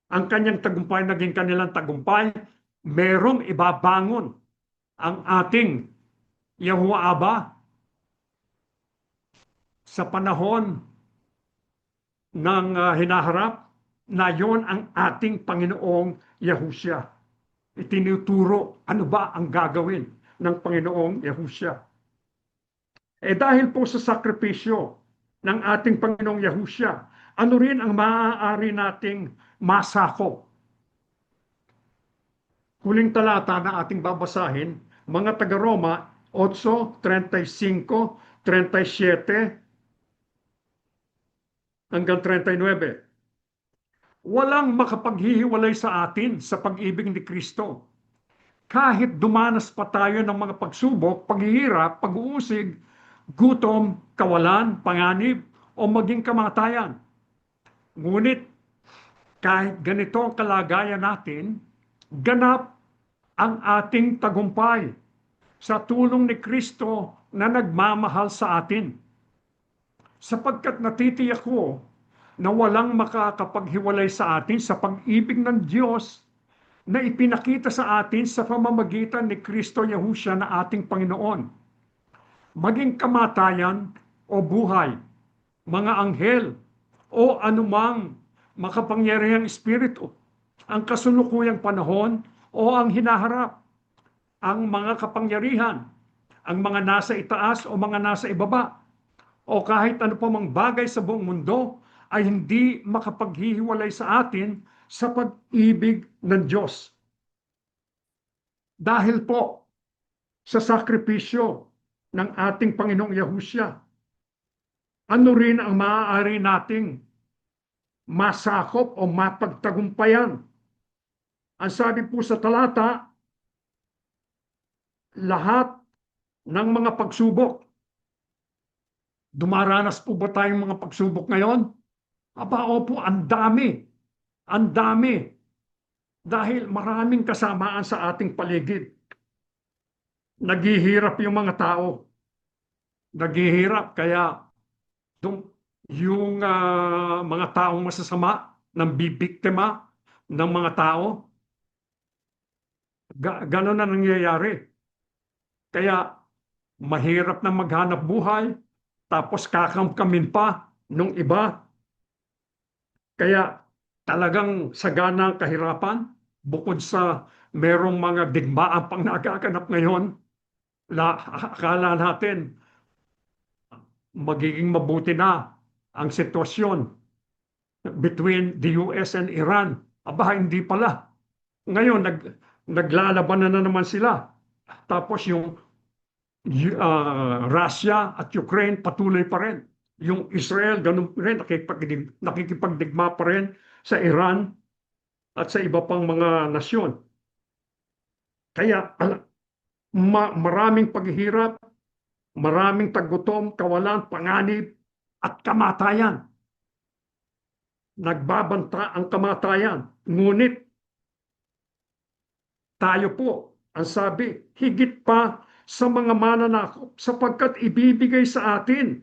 Ang kanyang tagumpay naging kanilang tagumpay. Merong ibabangon ang ating Yahuwah Aba sa panahon ng hinaharap, na yon ang ating Panginoong Yahusya. Itinuturo ano ba ang gagawin ng Panginoong Yahusya. Dahil po sa sakripisyo ng ating Panginoong Yahusya, ano rin ang maaari nating masakop? Huling talata na ating babasahin, mga taga-Roma 8:35, 37, hanggang 39. Walang makapaghihiwalay sa atin sa pag-ibig ni Kristo. Kahit dumanas pa tayo ng mga pagsubok, paghihirap, pag-uusig, gutom, kawalan, panganib, o maging kamatayan. Ngunit kahit ganito ang kalagayan natin, ganap ang ating tagumpay sa tulong ni Kristo na nagmamahal sa atin. Sapagkat natitiyak ko na walang makakapaghiwalay sa atin sa pag-ibig ng Diyos na ipinakita sa atin sa pamamagitan ni Kristo Yahusya na ating Panginoon. Maging kamatayan o buhay, mga anghel o anumang makapangyarihang espiritu, ang kasulukuyang panahon o ang hinaharap, ang mga kapangyarihan, ang mga nasa itaas o mga nasa ibaba, o kahit ano pa mang bagay sa buong mundo, ay hindi makapaghihiwalay sa atin sa pag-ibig ng Diyos. Dahil po sa sakripisyo ng ating Panginoong Yahusya, ano rin ang maaari nating masakop o mapagtagumpayan? Ang sabi po sa talata, lahat ng mga pagsubok. Dumaranas po ba tayong mga pagsubok ngayon? Aba, opo, ang dami. Ang dami. Dahil maraming kasamaan sa ating paligid. Naghihirap yung mga tao. Naghihirap, kaya yung mga taong masasama nang bibiktima ng mga tao, gano'n na nangyayari. Kaya mahirap na maghanap buhay, tapos kakamkamin pa nung iba. Kaya talagang sagana ang kahirapan, bukod sa merong mga digmaan pang nagaganap ngayon, akala natin magiging mabuti na ang sitwasyon between the US and Iran. Aba, hindi pala. Ngayon, naglalaban na naman sila. Tapos yung Russia at Ukraine patuloy pa rin. Yung Israel, ganun rin, nakikipagdigma pa rin sa Iran at sa iba pang mga nasyon. Kaya maraming paghihirap, maraming tagutom, kawalan, panganib, at kamatayan. Nagbabanta ang kamatayan. Ngunit tayo po, ang sabi, higit pa sa mga mananakop sapagkat ibibigay sa atin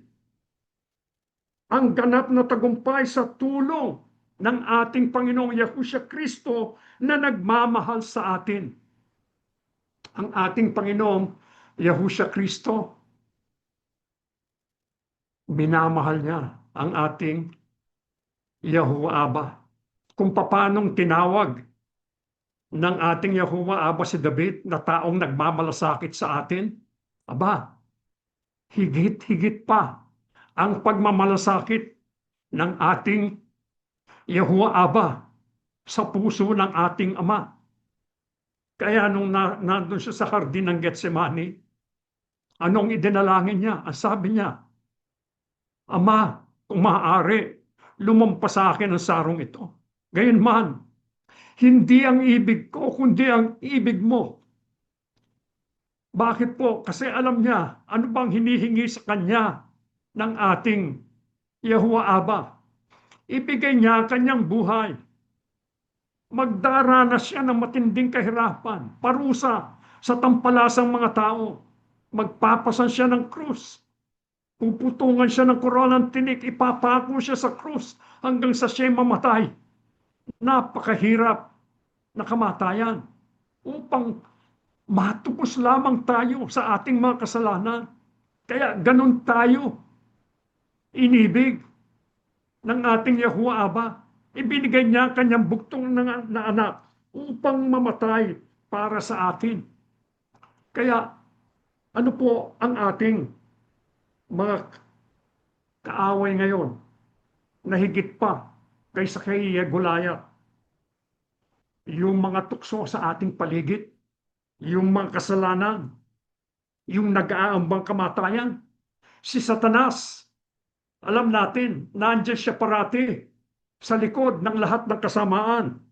ang ganap na tagumpay sa tulong ng ating Panginoong Yahushua Kristo na nagmamahal sa atin. Ang ating Panginoong Yahushua Kristo, minamahal niya ang ating Yahuwah Abba. Kung paanong tinawag ng ating Yahuwah Abba si David na taong nagmamalasakit sa atin, aba, higit-higit pa ang pagmamalasakit ng ating Yahuwah Abba sa puso ng ating Ama. Kaya nung nandun siya sa hardin ng Getsemani, anong idinalangin niya? Ang sabi niya, Ama, kung maaari, lumampas sa akin ang sarong ito. Gayunman, hindi ang ibig ko, kundi ang ibig mo. Bakit po? Kasi alam niya, ano bang hinihingi sa kanya ng ating Yahuwah Abba? Ibigay niya ang kanyang buhay. Magdaranas siya ng matinding kahirapan, parusa sa tampalasang mga tao. Magpapasan siya ng krus. Puputungan siya ng koronang tinik, ipapako siya sa krus hanggang sa siya mamatay. Napakahirap na kamatayan upang matupos lamang tayo sa ating mga kasalanan. Kaya ganun tayo inibig ng ating Yahuwah Abba. Ibinigay niya ang kanyang buktong na anak upang mamatay para sa atin. Kaya ano po ang ating mga kaaway ngayon na higit pa kaysa kay Goliath? Yung mga tukso sa ating paligid, yung mga kasalanan, yung nag-aambang kamatayan. Si Satanas, alam natin, nandiyan siya parati sa likod ng lahat ng kasamaan.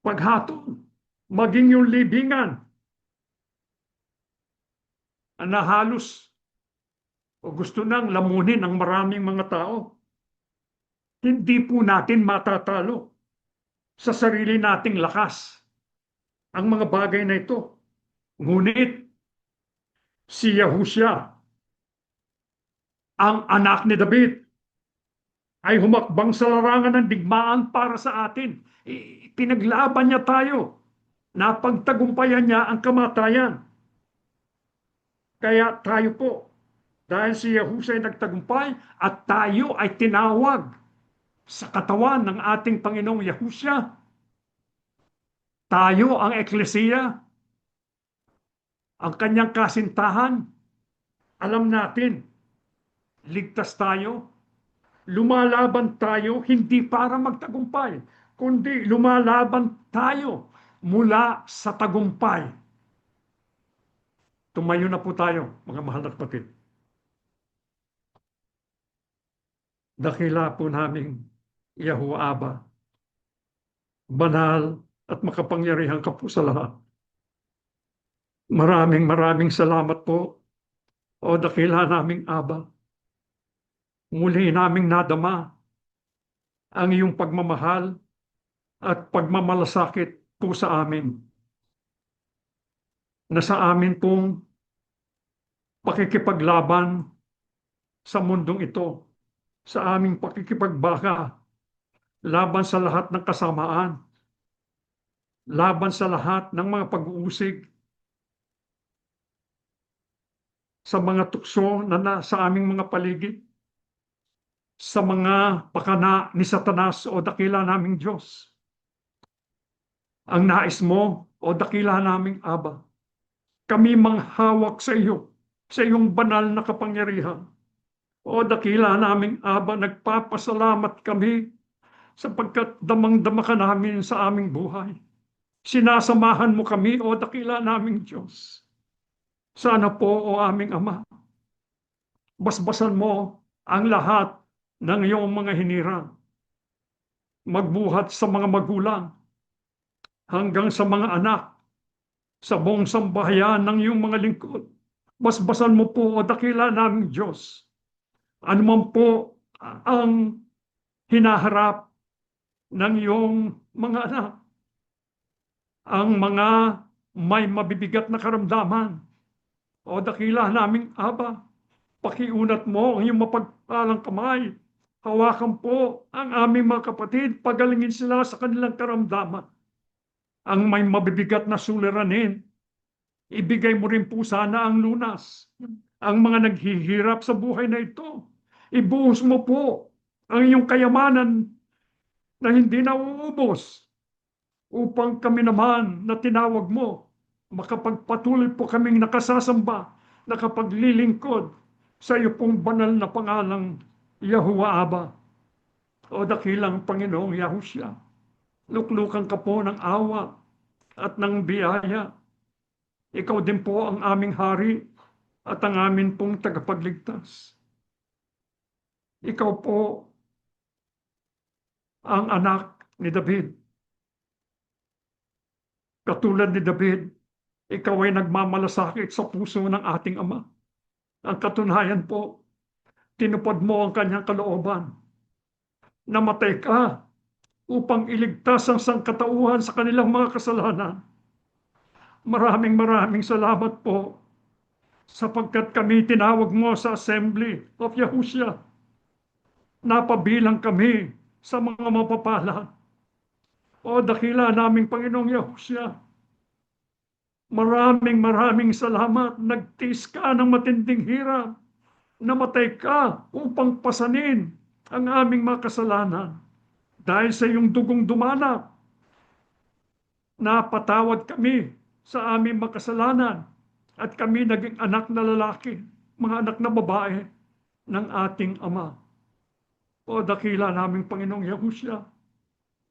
Paghatol, maging yung libingan na halos o gusto nang lamunin ang maraming mga tao. Hindi po natin matatalo sa sarili nating lakas ang mga bagay na ito. Ngunit si Yahushua, ang anak ni David, ay humakbang sa larangan ng digmaan para sa atin. Pinaglaban niya tayo. Napagtagumpayan niya ang kamatayan. Kaya tayo po, dahil si Yahushua ay nagtagumpay at tayo ay tinawag sa katawan ng ating Panginoong Yahushua, tayo ang eklesiya, ang kanyang kasintahan. Alam natin, ligtas tayo, lumalaban tayo hindi para magtagumpay, kundi lumalaban tayo mula sa tagumpay. Tumayo na po tayo, mga mahal na kapatid. Dakila po naming Yahuwah Abba, banal at makapangyarihan ka po sa lahat. Maraming salamat po, o dakila naming Abba. Muli naming nadama ang iyong pagmamahal at pagmamalasakit po sa amin. Na sa amin pong pakikipaglaban sa mundong ito, sa aming pakikipagbaka, laban sa lahat ng kasamaan, laban sa lahat ng mga pag-uusig, sa mga tukso na nasa aming mga paligid, sa mga pakana ni Satanas o dakila naming Diyos. Ang nais mo o dakila naming Aba, kami manghawak sa iyo, sa iyong banal na kapangyarihan. O dakila naming Aba, nagpapasalamat kami sapagkat damang-dama ka namin sa aming buhay. Sinasamahan mo kami, o dakila naming Diyos. Sana po, o aming Ama, basbasan mo ang lahat ng iyong mga hinirang. Magbuhat sa mga magulang, hanggang sa mga anak, sa buong sambahayan ng iyong mga lingkod. Basbasan mo po, o dakila naming Diyos. Ano man po ang hinaharap ng iyong mga anak, ang mga may mabibigat na karamdaman, O dakila naming Aba, pakiunat mo ang iyong mapagpalang kamay. Hawakan po ang aming mga kapatid, pagalingin sila sa kanilang karamdaman. Ang may mabibigat na suliranin, ibigay mo rin po sana ang lunas. Ang mga naghihirap sa buhay na ito, ibuhos mo po ang iyong kayamanan na hindi nauubos upang kami naman na tinawag mo, makapagpatuloy po kaming nakasasamba, nakapaglilingkod sa iyo pong banal na pangalang Yahuwah Aba. O dakilang Panginoong Yahushua, luklukan ka po ng awa at ng biyaya. Ikaw din po ang aming hari at ang amin pong tagapagligtas. Ikaw po ang anak ni David. Katulad ni David, ikaw ay nagmamalasakit sa puso ng ating Ama. Ang katunayan po, tinupad mo ang kanyang kalooban. Namatay ka upang iligtas ang sangkatauhan sa kanilang mga kasalanan. Maraming salamat po sapagkat kami tinawag mo sa Assembly of Yahushua. Napabilang kami sa mga mapapala. O dakila naming Panginoong Yahushua, maraming salamat. Nagtiis ka ng matinding hirap. Namatay ka upang pasanin ang aming mga kasalanan. Dahil sa iyong dugong dumanap, napatawad kami sa aming mga kasalanan at kami naging anak na lalaki, mga anak na babae ng ating Ama. O dakila naming Panginoong Yahushua,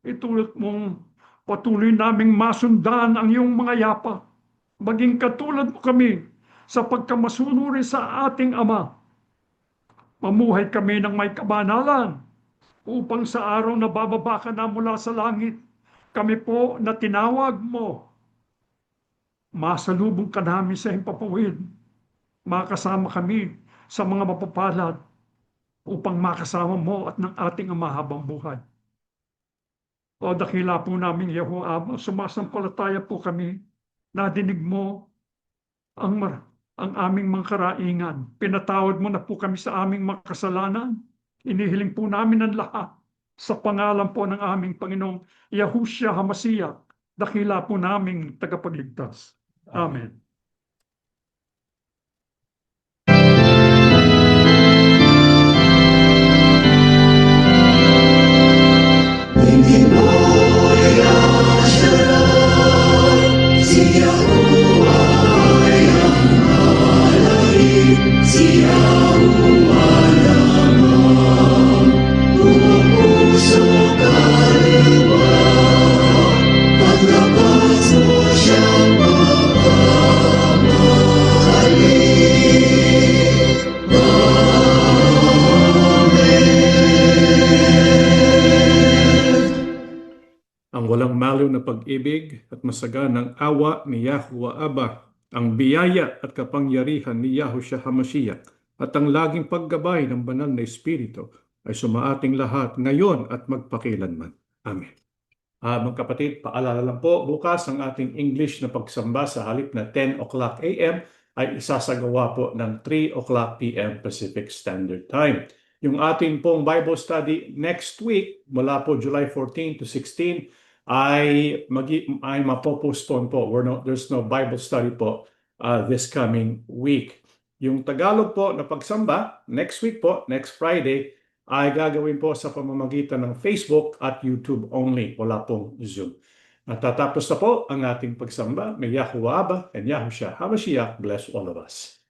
itulot mong patuloy naming masundan ang iyong mga yapa. Maging katulad mo kami sa pagkamasunuri sa ating Ama. Mamuhay kami ng may kabanalan upang sa araw na bababa ka na mula sa langit, kami po na tinawag mo, masalubong ka namin sa himpapawid. Makasama kami sa mga mapapalad upang makasama mo at ng ating Ama habang buhay. O dakila po namin Yahuwah Aba, sumasampalataya po kami, nadinig mo ang aming mga karaingan. Pinatawad mo na po kami sa aming mga kasalanan. Inihiling po namin ang lahat sa pangalan po ng aming Panginoong Yahushua HaMashiach, dakila po naming tagapagligtas. Amen. Hindi mo iasyaran si Yahuwah ay ang malalim, si Yahuwah lamang. Buong puso kaliwa, paglabas mo siyang Ang walang maliw na pag-ibig at masaganang awa ni Yahuwah Aba, ang biyaya at kapangyarihan ni Yahushua HaMashiach, at ang laging paggabay ng banal na Espiritu ay sumaating lahat ngayon at magpakilanman. Amen. Mga kapatid, paalala lang po, bukas ang ating English na pagsamba sa halip na 10 o'clock a.m. ay isasagawa po ng 3 o'clock p.m. Pacific Standard Time. Yung ating pong Bible study next week, mula po July 14 to 16, ay mapopostpone po. There's no Bible study po this coming week. Yung Tagalog po na pagsamba, next week po, next Friday, ay gagawin po sa pamamagitan ng Facebook at YouTube only. Wala pong Zoom. Natatapos na po ang ating pagsamba. May Yahuwah Aba and Yahushua HaMashiach bless all of us.